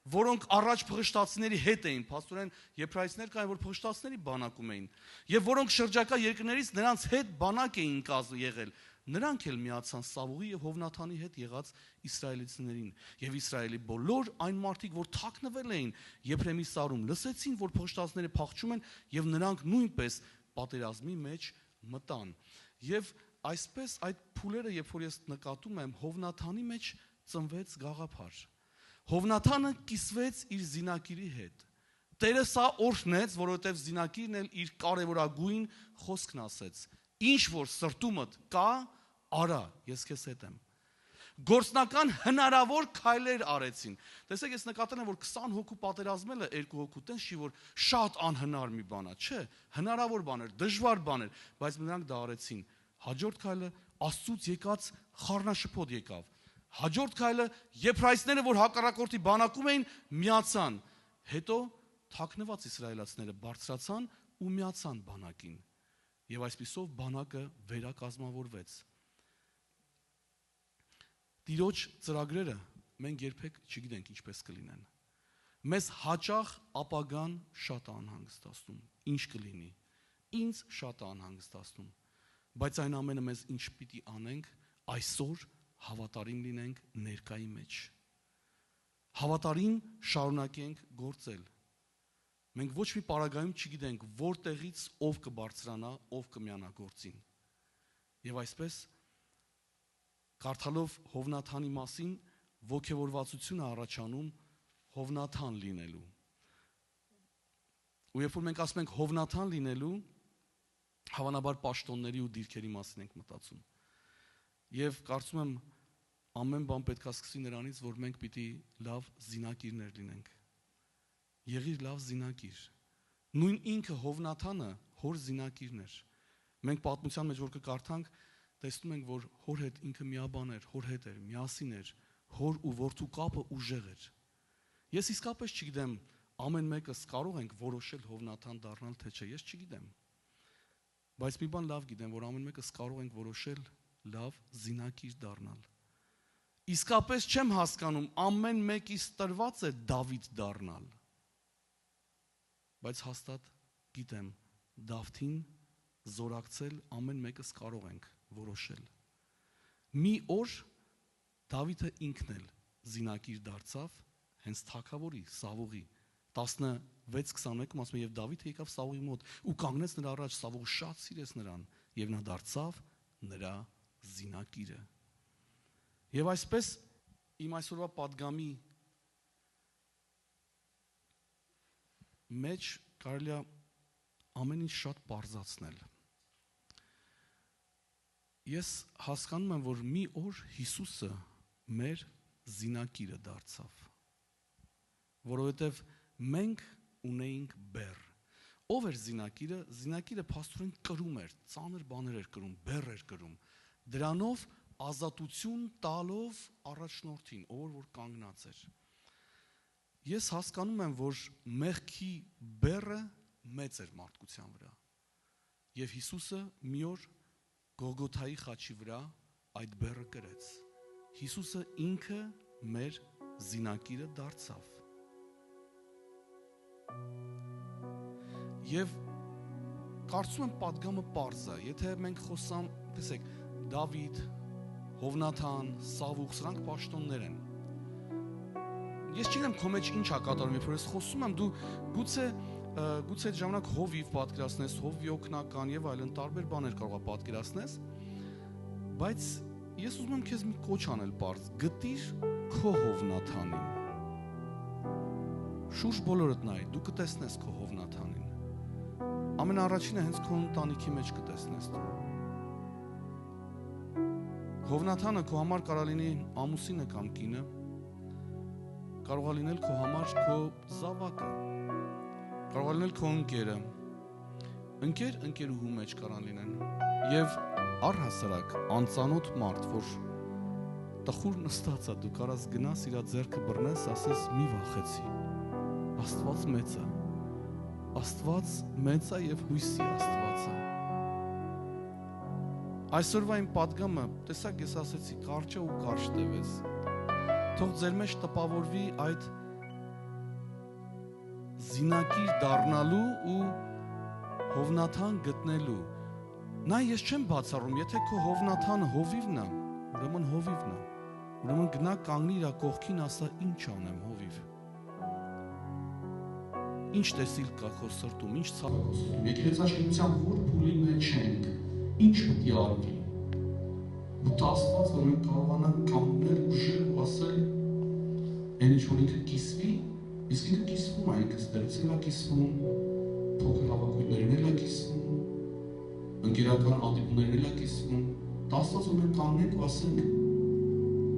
որոնք առաջ փղշտացիների հետ էին, փաստորեն եբրայցիներ կային, որ փղշտացիների բանակում էին, եւ որոնք շրջակա երկրներից նրանց հետ բանակ էին եղել, նրանք էլ միացան Սավուղի եւ Հովնաթանի հետ եղած իսրայելիցիներին։ Եվ Իսրայելի բոլոր այն մարդիկ, որ թաքնվել էին Եփրեմի սարում, լսեցին, որ փղշտացիները փախչում են, եւ նրանք նույնպես պատերազմի մեջ մտան։ Եվ այսպես այդ փուլերը, երբ որ ես նկատում եմ, Հովնաթանի մեջ ծնվեց գաղափար։ Հովնաթանը կիսվեց իր զինակիրի հետ։ Տերը սա օրհնեց, որովհետև զինակիրն էլ իր կարևորագույն խոսքն ասեց. ինչ որ սրտումդ կա, արա, ես քեզ հետ եմ։ Գործնական հնարավոր քայլեր արեցին։ Տեսեք, ես նկատել եմ, որ 20 հոգու պատերազմելը 2 հոգու տես չի, որ շատ անհնար մի բան է, չէ, հնարավոր բան էր, դժվար բան էր, բայց նրանք դա արեցին։ Հաջորդ քայլը Աստծուց եկած խառնաշփոթ եկավ։ Հաջորդ քայլը եբրայցիները, որ հակառակորդի բանակում էին, միացան։ Հետո թաքնված իսրայելացիները բարձրացան ու միացան բանակին։ Եվ այսպիսով բանակը վերակազմավորվեց։ Տիրոջ ծրագրերը մենք երբեք չգիտենք ինչպես կլինեն։ Մեզ հաճախ ապագան շատ անհանգստացնում։ Ինչ կլինի։ Ինձ շատ անհանգստացնում։ Բայց այն ամենը մեզ ինչ պիտի անենք, այսօր հավատարիմ լինենք ներկայի մեջ։ Հավատարիմ շարունակենք գործել։ Մենք ոչ մի պարագայում չգիտենք որտեղից ով կբարձրանա, ով կմիանա գործին։ Եվ այսպես կարդալով Հովնաթանի մասին ոգևորվածություն է առաջանում Հովնաթան լինելու։ Ու երբ որ մենք ասում ենք Հովնաթան լինելու, հավանաբար պաշտոնների ու դիրքերի մասին ենք մտածում։ Եվ կարծում եմ ամեն բան պետք է սկսի նրանից, որ մենք պիտի լավ զինակիրներ լինենք։ Եղիր լավ զինակիր։ Նույն ինքը Հովնաթանը հոր զինակիրն էր։ Մենք պատմության մեջ որ կկարդանք, տեսնում ենք, որ հոր հետ ինքը միաբան էր, հոր հետ էր, միասին էր, հոր ու որդու կապը ուժեղ էր։ Ես իսկապես չգիտեմ, ամեն մեկս կարող ենք որոշել Հովնաթան դառնալ, թե չէ, ես չգիտեմ։ Բայց մի բան լավ գիտեմ, որ ամեն մեկս կարող ենք որոշել լավ զինակիր դառնալ։ Իսկապես չեմ հասկանում, ամեն մեկից տրված է Դավիթ դառնալ։ Բայց հաստատ գիտեմ, Դավթին զորակցել ամեն մեկս կարող ենք որոշել։ Մի օր Դավիթը ինքն էլ զինակիր դարձավ, հենց թագավորի Սավուղի 16:21-ում ասում է, եւ Դավիթը եկավ Սավուղի մոտ ու կանգնեց նրա առաջ, Սավուղը շատ սիրեց նրան, եւ նա դարձավ նրա զինակիրը։ Եվ այսպես իմ այսօրվա պատգամի մեջ կարելի է ամեն ինչ շատ պարզացնել։ Ես հասկանում եմ, որ մի օր Հիսուսը մեր զինակիրը դարձավ, որովհետև մենք ունեինք բեռ։ Ով էր զինակիրը։ Զինակիրը փաստորեն կրում էր, ծանր բաներ էր կրում, բեռ էր կրում։ Դրանով ազատություն տալով առաջնորդին, ով որ կանգնած էր։ Ես հասկանում եմ, որ մեղքի բեռը մեծ էր մարդկության վրա։ Եվ Հիսուսը մի օր Գողգոթայի խաչի վրա այդ բեռը կրեց։ Հիսուսը ինքը մեր զինակիրը դարձավ։ Եվ կարծում եմ պատգամը պարզ է, եթե մենք խոսամ, տեսեք, Դավիթ, Հովնաթան, Սավուղ, սրանք պաշտոններ են։ Ես չգիտեմ քո մեջ ինչ է կատարում, երբ որ ես խոսում եմ, դու գուցե այդ ժամանակ Հովիվ պատկերացնես, Հովի օգնական եւ այլն տարբեր բաներ կարող է պատկերացնես, բայց ես ուզում եմ քեզ մի կոչ անել պարզ, գտիր քո Հովնաթանին։ Շուրջ բոլորդ նայ, դու կտեսնես քո Հովնաթանին։ Ամենաառաջինը հենց քո ընտանիքի մեջ կտեսնես դու։ Հովնաթանը քո համար կարող է լինի ամուսինը կամ կինը, կարող է լինել քո համար քո զավակը, կարող է լինել քո ընկերը, ընկերուհու մեջ կարող լինեն, եւ առհասարակ անծանոթ մարդ, որ տխուր նստած է, դու կարաս գնաս իր ձեռքը բռնես, ասես մի վախեցի, Աստված մեծ է, Աստված մեծ է եւ հույսի Աստված է։ Այսօրվա իմ պատգամը, տեսակ ես ասեցի, կարճ է ու կարճ տևեց։ Թող ձեր մեջ տպավորվի այդ զինակիր դառնալու ու Հովնաթան գտնելու։ Նա ես չեմ բացառում, եթե քո Հովնաթանը հովիվն է, ուրեմն հովիվն է։ Ուրեմն գնա կանգնի իր կողքին, ասա ինչ անեմ հովիվ։ Ինչ տեսիլ կա քո սրտում, ինչ ցավում։ Եկեղեցաշինության որ փուլի մեջ ենք, ինչ պետք է արվի։ Ու Աստված որ մենք կարողանանք կանգնել ուժել ու ասել, այն ինչ որ ինքը կիսվի, իսկ ինքը կիսվում է, ինքը ստերից է կիսվում, փոքր հավաքույթներն էլ է կիսվում, ընկերական հանդիպումներն էլ է կիսվում, Աստված որ մենք կանգնենք ու ասենք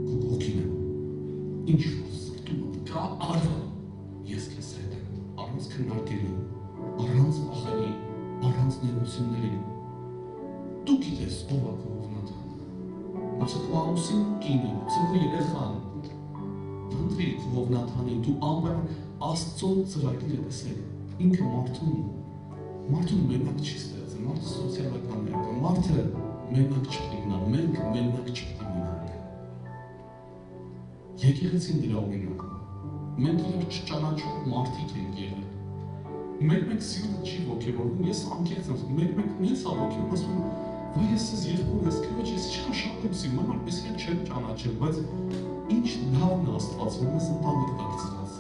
քո կողքին եմ, ինչ սրտում կա արվա, ես քեզ հետ եմ, առանց քննարկելու, առանց վախերի, առանց ներողությունների։ Դու գիտես ով է քո Հովնաթանը, ոնց քո ամուսին կինը, ոնց քո երեխան, ընտրի քո Հովնաթանին, դու անպայման Աստծո ծրագիր ես տեսել, ինքը մարդուն մենակ չի ստեղծել, մարդը սոցիալական է, մարդը մենակ չպետք մնա, մենք մենակ չպետք մնանք։ Եկեղեցին դրա օրինակն է, մենք իրար չճանաչող մարդիկ ենք եղել։ Մեկ սիրտը չի ոգևորվում, ես անկեղծ եմ, մեկ ինձ է ոգևորվում, ասում եմ, վայ ես ես երկու ես քեջ, ես չքաշակում սիրում, այդպես են չեմ ճանաչել, բայց ինչ լավն է Աստված, որ մեզ ընտանիք դարձրած,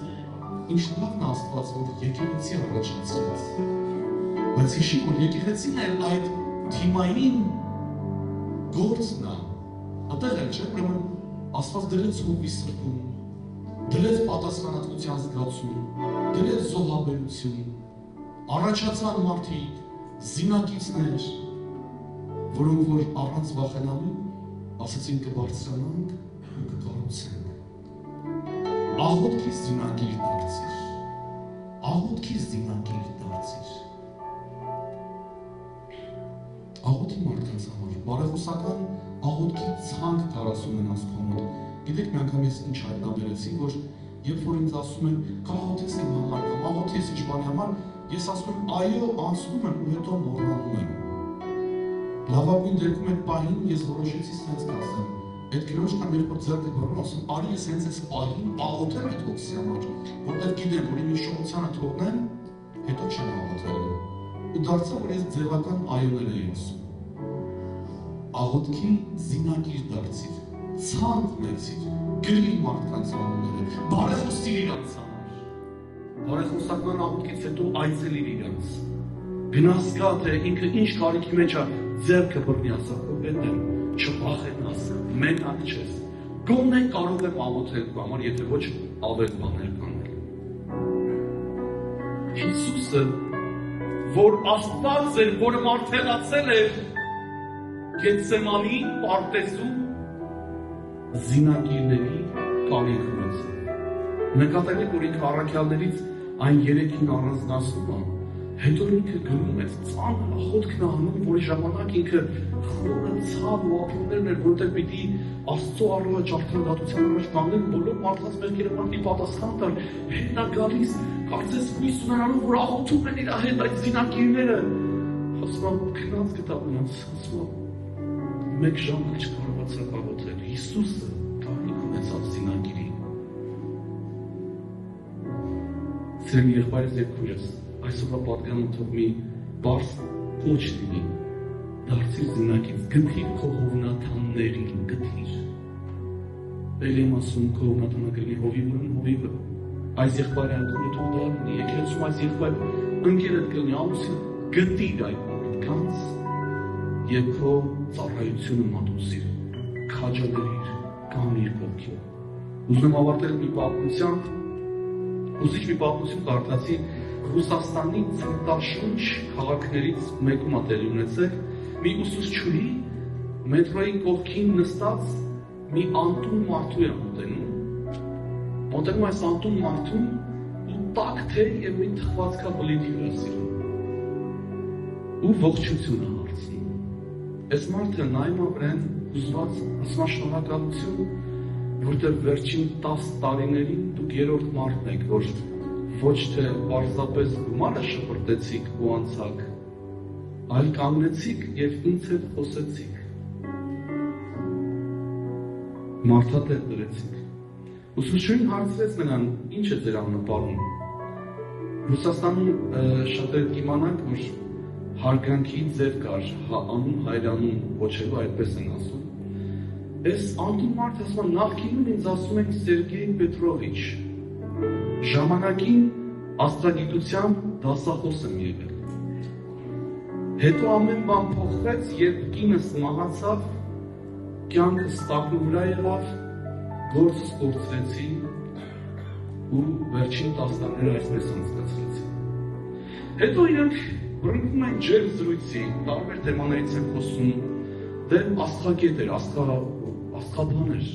ինչ լավն է Աստված, որ եկեղեցի առաջացրած, բայց հիշի, որ եկեղեցին էլ այդ թիմային գործն է, այդտեղ էլ չէ, ուրեմն Աստված դրեց հովի սրտում, դրեց պատասխանատվության զգացում, դրեց զոհաբերություն, առաջացան մարդիկ, զինակիցներ, որոնք որ առանց վախենալու ասացին կբարձրանանք ու կկառուցենք։ Աղոթքից զինակիր դարձիր, աղոթքից զինակիր դարձիր։ Աղոթի մարդկանց համար, բարեխոսական աղոթքի ցանկ կար ասում են ասկոմոտ։ Գիտեք մի անգամ ես ինչ հայտնաբերեցի, որ երբ որ ինձ ասում են կաղոթես իմ համար կամ աղոթես ինչ բանի համար, ես ասում եմ այո, անցնում եմ ու հետո մոռանում եմ։ Լավագույն դեպքում այդ պահին ես որոշեցի սենց կասեմ։ Այդ քրոջն երբ որ ձեռքը բռնում ասում արի ես հենց այս պահին աղոթեմ այդ հոգսի համար, որտեղ գիտեմ, որ իմ իշխողությանը թողնեմ, հետո չեմ աղոթելու։ Ու դարձա որ ես ձևական այոներ էի ասում։ Աղոթքի զինակիր դարձիր, ցանկ ունեցիր, գրի մարդկանց անունները, բարեխոսիր իրանց համար, բարեխոսական աղոթքից հետո այցելիր իրանց, գնաս գա թե ինքը ինչ կարիքի մեջ է, ձեռքը բռնի ասա, պետք է չփախենաս, մենակ չես, գոնե կարող եմ աղոթել քո համար, եթե ոչ ավել բաներ կանել։ Հիսուսը, որ Աստված էր, որը մարդեղացել էր, Գեթսեմանի պարտեզում զինակիրների կարիք ունեցավ։ Նկատել եք, որ ինքը առաքյալներից այն 3-ին առանձնացնում է, հետո ինքը գնում է ծանր աղոթքն անում, որի ժամանակ ինքը խորը ցավ ու ապրումներն էր, որտեղ պիտի Աստծո առաջ արդարադատության առաջ կանգնել, բոլոր մարդկանց մեղքերը մարդի պատասխան տալ, հետո գալիս, կարծես հույս ունենալով, որ աղոթում են իր հետ այդ զինակիրները, ասում եմ քնած գտավ նրանց, ասում եմ մեկ ժամանակ չկարողացավ աղոթել, Հիսուսը կարիք ունեցավ զինակիրի։ Սիրելի եղբայրս եւ քույրս, այսօրվա պատգամում թող մի բարձ կոչ լինի, դարձիր զինակից, գտիր քո Հովնաթաններին, գտիր։ Էլ եմ ասում քո Հովնաթանը կլինի հովիվը, այս եղբայրը անգամ թող դա լինի, եկեղեցում այս եղբայրը ընկերդ կլինի, ամուսին գտիր այդ մարդկանց եւ քո ծառայությունը մատուցիր, քաջալերիր, կանիր կողքին։ Ուզում ավարտել մի պատմությամբ, ուզիչ մի պատմություն կարդացի Ռուսաստանի ցնտաշունչ քաղաքներից մեկում է տեղի ունեցել, մի ուսուցչուհի մետրոյի կողքին նստած մի անտուն մարդու է մոտենում այս անտուն մարդուն ու տաք թե եւ մի թխվածքա բլիթի վրա սիրում ու ողջություն է հարցնում։ Այս մարդը նայում է վրան հուզված ասում շնորհակալություն, որտեղ վերջին 10 տարիներին դուք երրորդ մարդն եք, որ ոչ թե պարզապես գումարը շպրտեցիք ու անցաք, այլ կանգնեցիք եւ ինձ հետ խոսեցիք, Մարդատեղ դրեցիք։ Ուսուցչուհին հարցրեց նրան, ինչ է ձեր աննպարում։ Ռուսաստանում շատերը կիմանանք, որ հարգանքի ձև կար, անուն հայրանուն ոչելու, այդպես են ասում։ Այս անդուն մարդ ասում, նախկինում ինձ ասում են Սերգեյ Պետրովիչ, ժամանակին աստղագիտության դասախոս եմ եղել։ Հետո ամեն բան փոխվեց, երբ կինս մահացավ, կյանքս տակնու վրա եղավ, գործս կորցրեցի ու վերջին տասնամյակները այսպես անցկացրեցի։ Հետո իրենք բռնկվում են ջերմ զրույցի, տարբեր թեմաներից են խոսում, դե աստղագետ էր, աստղաբան էր,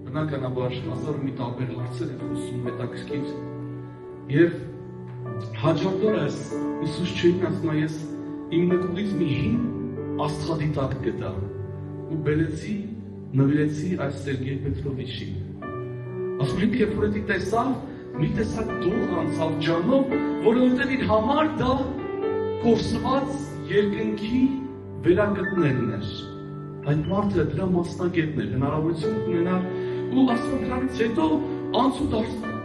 բնականաբար հազար մի տարբեր հարցեր են խոսում հետաքրքիր, եւ հաջորդ օրը այս ուսուցչուհին ասում է, ես իմ նկուղից մի հին աստղադիտակ գտա ու բերեցի, նվիրեցի այս Սերգեյ Պետրովիչին։ Ասում ենք, երբ որ դա տեսավ, մի տեսակ դող անցավ ջանով, որովհետև իր համար դա կորսված երկնքի վերագտնելն էր։ Այդ մարդը դրա մասնագետն էր, հնարավորություն ունենալ ու ասում դրանից հետո անցու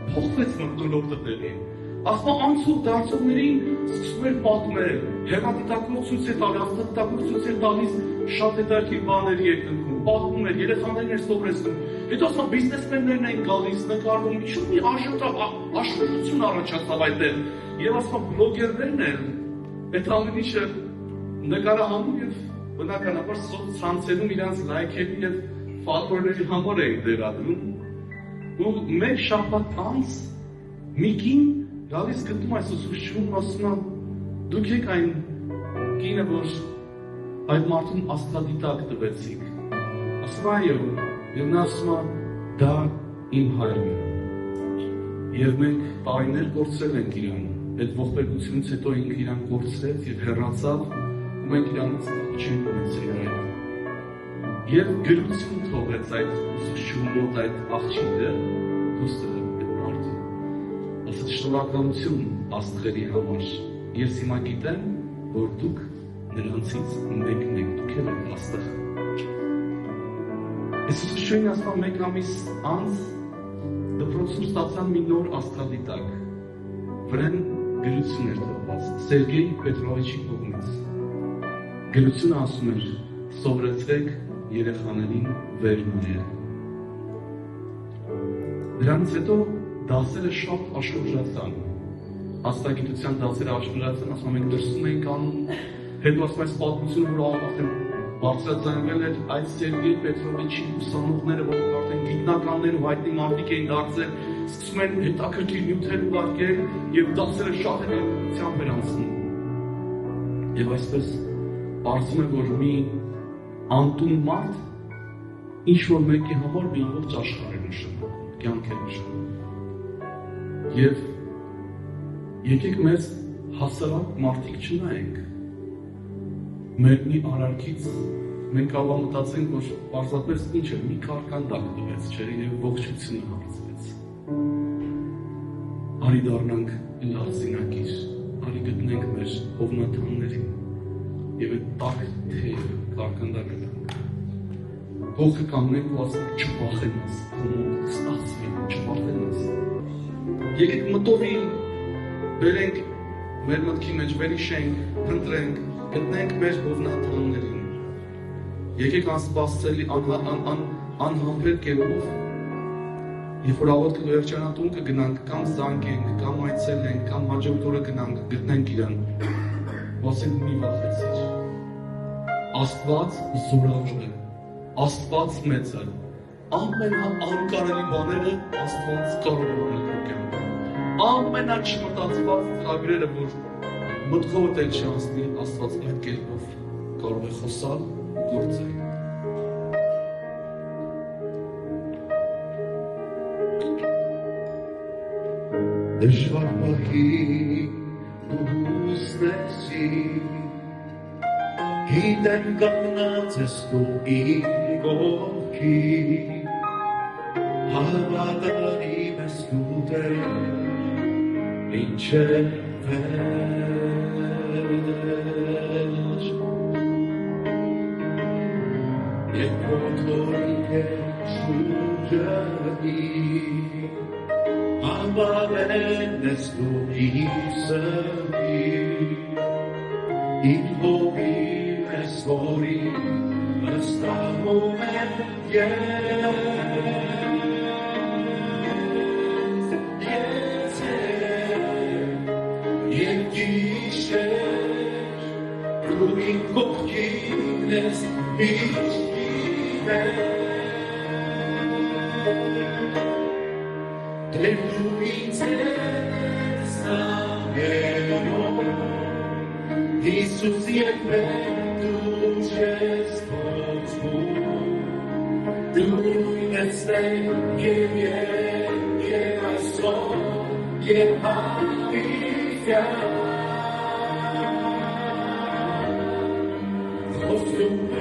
փոխվեց մտնոլորտը տեղին։ Ասում անցու դարձողներին սկսում էր պատմել, հեղադիտակով ցույց էր տալիս, աստղադիտակով ցույց էր տալիս շատ հետաքրքիր բաների երկնքում, պատմում էր, երեխաներին էր սովորեցնում։ Հետո ասում բիզնեսմեններն էին գալիս, նկարվում, ինչ-որ մի աշխուժություն առաջացավ այդտեղ։ Եվ ասում բլոգերներն են այդ ամեն ինչը նկարահանում եւ բնականաբար սոցցանցերում իրանց լայքերի եւ ֆոլոուերների համար էին դերադրում։ Ու մեկ շաբաթ անց մի կին գալիս գտնում այս ուսուցչուհուն ասում դուք եք այն կինը, որ այդ մարդուն աստղադիտակ տվեցիք։ Ասում այո, եւ նա ասում դա իմ հայրն է։ Եվ մենք տարիներ կորցրել ենք իրան։ Այդ ողբերգությունից հետո ինքը իրան կորցրեց եւ հեռացավ, ու մենք իրանից չենք ունեցել այն։ Եվ գրություն թողեց այդ ուսուցչուհու մոտ այդ աղջիկը, դուստրը, այդ մարդը։ Ասաց շնորհակալություն աստղերի համար։ Ես հիմա գիտեմ, որ դուք նրանցից մեկն եք, դուք եք աստղ։ Այս ուսուցչուհին ասում մեկ ամիս անց դպրոցում ստացան մի նոր աստղադիտակ, վրան գրություն էր տրված Սերգեյ Պետրովիչի կողմից։ Գրությունը ասում էր սովորեցրեք երեխաներին վեր նայել։ Դրանից հետո դասերը շատ աշխուժացան, աստղագիտության դասերը աշխուժացան, ասում ենք դրսում էինք անում, հետո ասում այս պատմությունը, որ արդեն բարձրացանվել էր այդ Սերգեյ Պետրովիչի ուսանողները, որոնք արդեն գիտնականներ ու հայտնի մարդիկ էին դարձել, սկսում են հետաքրքիր նյութեր ուղարկել եւ դասերը շատ հետաքրքրությամբ էր անցնում։ Եվ այսպես պարզվում է, որ մի անտուն մարդ ինչ-որ մեկի համար մի ողջ աշխարհ է նշանակում, կյանք է նշանակում։ Եվ եկեք մեզ հասարակ մարդիկ չնայենք։ Մեր մի արարքից մենք կարող մտածենք, որ պարզապես ինչ է, մի կարկանդակ տվեց, չէ, եւ ողջությունը հարցրեց։ Արի դառնանք լարզինակիր, արի գտնենք մեր հովնաթաններին եւ այդ տակ թե կարկանդակը տանք։ Հողը կանգնենք ու ասենք չփախենաս, ստացվի, չփախենաս։ Եկեք մտովի բերենք մեր մտքի մեջ, վերիշենք, փնտրենք, գտնենք մեր հովնաթաններին։ Եկեք անսպասելի անհամբեր կերպով, երբ որ աղոթքը վերջանատուն կգնանք, կամ զանգենք, կամ այցելենք, կամ հաջորդ օրը գնանք, գտնենք իրան, ասենք մի վախեցիր։ Աստված զորավոր է, Աստված մեծ է, ամենաանկարելի բաները Աստված կարող է անել կյանքում։ Ամենաչմտածված ծրագրերը, որ մտքովդ էլ չանցնի, Աստված այդ կերպով կարող է խոսալ ու գործել։ Դժվար պահի դուսնեցի, հիտեն կանգնած ես դու իմ կողքի, հավատարիմ ես դու Տեր, մինչև վերջ, երբ ոտորի է շուրջի անվավեն ես դու իսրի իմ հովիվ ես որի Ստահում եմ ես և գիշեր դու իմ կողքին ես իշխին Դեր դու ինձ ես ամենով Հիսուս երբեք դու չես Doing a thing, give my soul, give my vision. Close to me,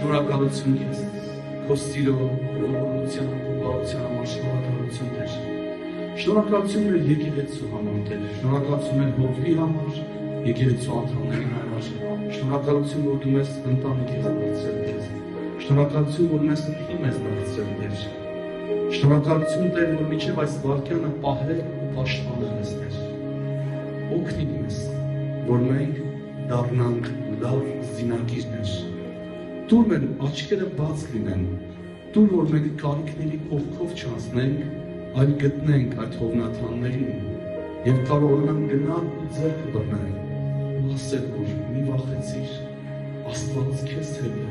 Շնորհակալություն ես քո սիրո, ողորմության, բարության համար շնորհակալություն Տեր։ Շնորհակալություն մեր եկեղեցու համար Տեր, շնորհակալություն մեր հովվի համար, եկեղեցու անդամների համար, շնորհակալություն որ դու մեզ ընտանիք ես դարձրել Տեր, շնորհակալություն որ մեզ թիմ ես դարձրել Տեր, շնորհակալություն Տեր որ մինչև այս վայրկյանը պահել ու պաշտպանել ես Տեր։ Օգնի մեզ, որ մենք դառնանք լավ զինակիրներ։ Դուր մեր աչքերը բաց լինեն, դուր որ մենք կարիքների կողքով չանցնենք, այլ գտնենք այդ հովնաթաններին և կարողանանք գնալ ու ձեռքը բռնել ու ասել, որ մի վախեցիր, Աստված քեզ հետ է։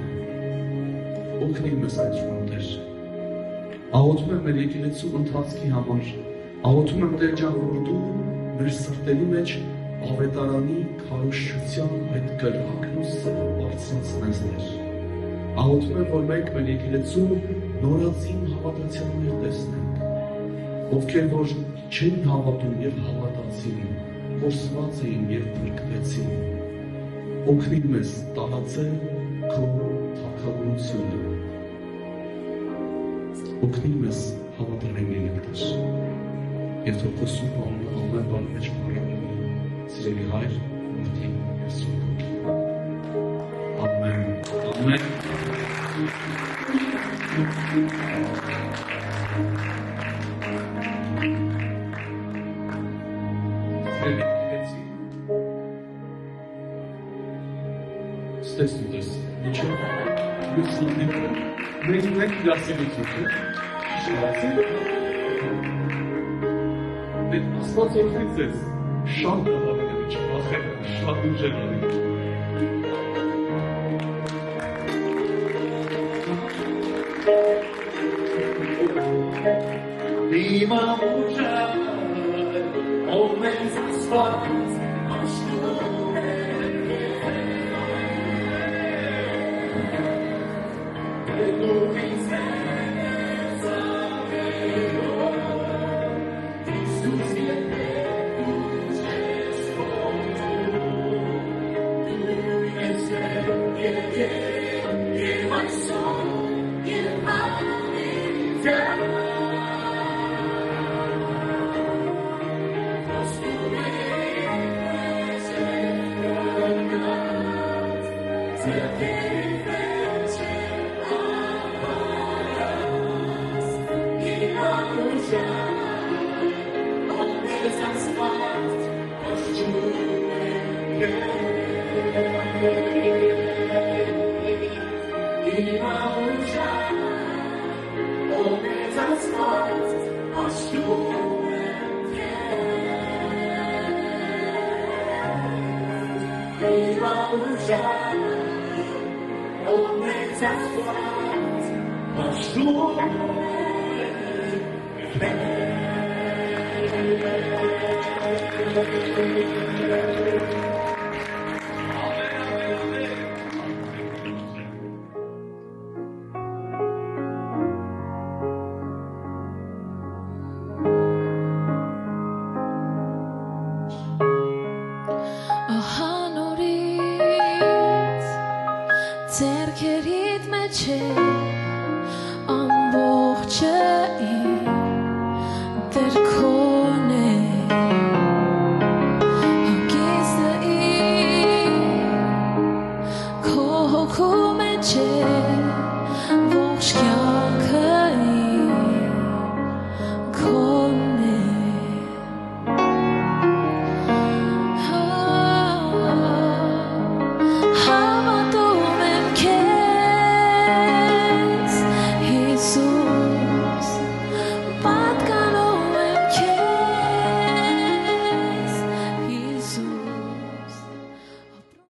Օգնի մեզ այդ Տեր։ Աղոթում եմ մեր եկեղեցու ընթացքի համար, աղոթում եմ Տեր ջան, որ դու մեր սրտերի մեջ ավետարանի քարոզչության այդ կրակն ու սերը բարձրացնես Տեր։ Աղոթում եմ, որ մենք մեր եկեղեցու նորածին հավատացյալներ տեսնենք, ովքեր որ չեն հավատում և հավատացին, կորսված էին և փրկվեցին։ Օգնի մեզ տարածել քո թագավորությունը։ Օգնի մեզ հավատարիմ լինել Տեր։ Եվ թող քո սուրբ անունը ամեն բանի մեջ փառաբանվի, սիրելի Հայր, Որդի և Սուրբ Հոգի։ Ամեն։ Ամեն։ Ստեսուտես, միջև լուսնիկը, մենք լասելիցուք է, շիվացին, դետ ասված օրվից ես, շատ նավարել է չվախել, շատ ուժեր արի։ Իմ ամուժան, ով մեզ ասված, աշխում է դու ինձ ես ամենով, Հիսուս երբեք դու չես փոխվում, դու ես և այսօր, և հավիտյան Ահանորից ձերքերիդ մեջ է ամբողջը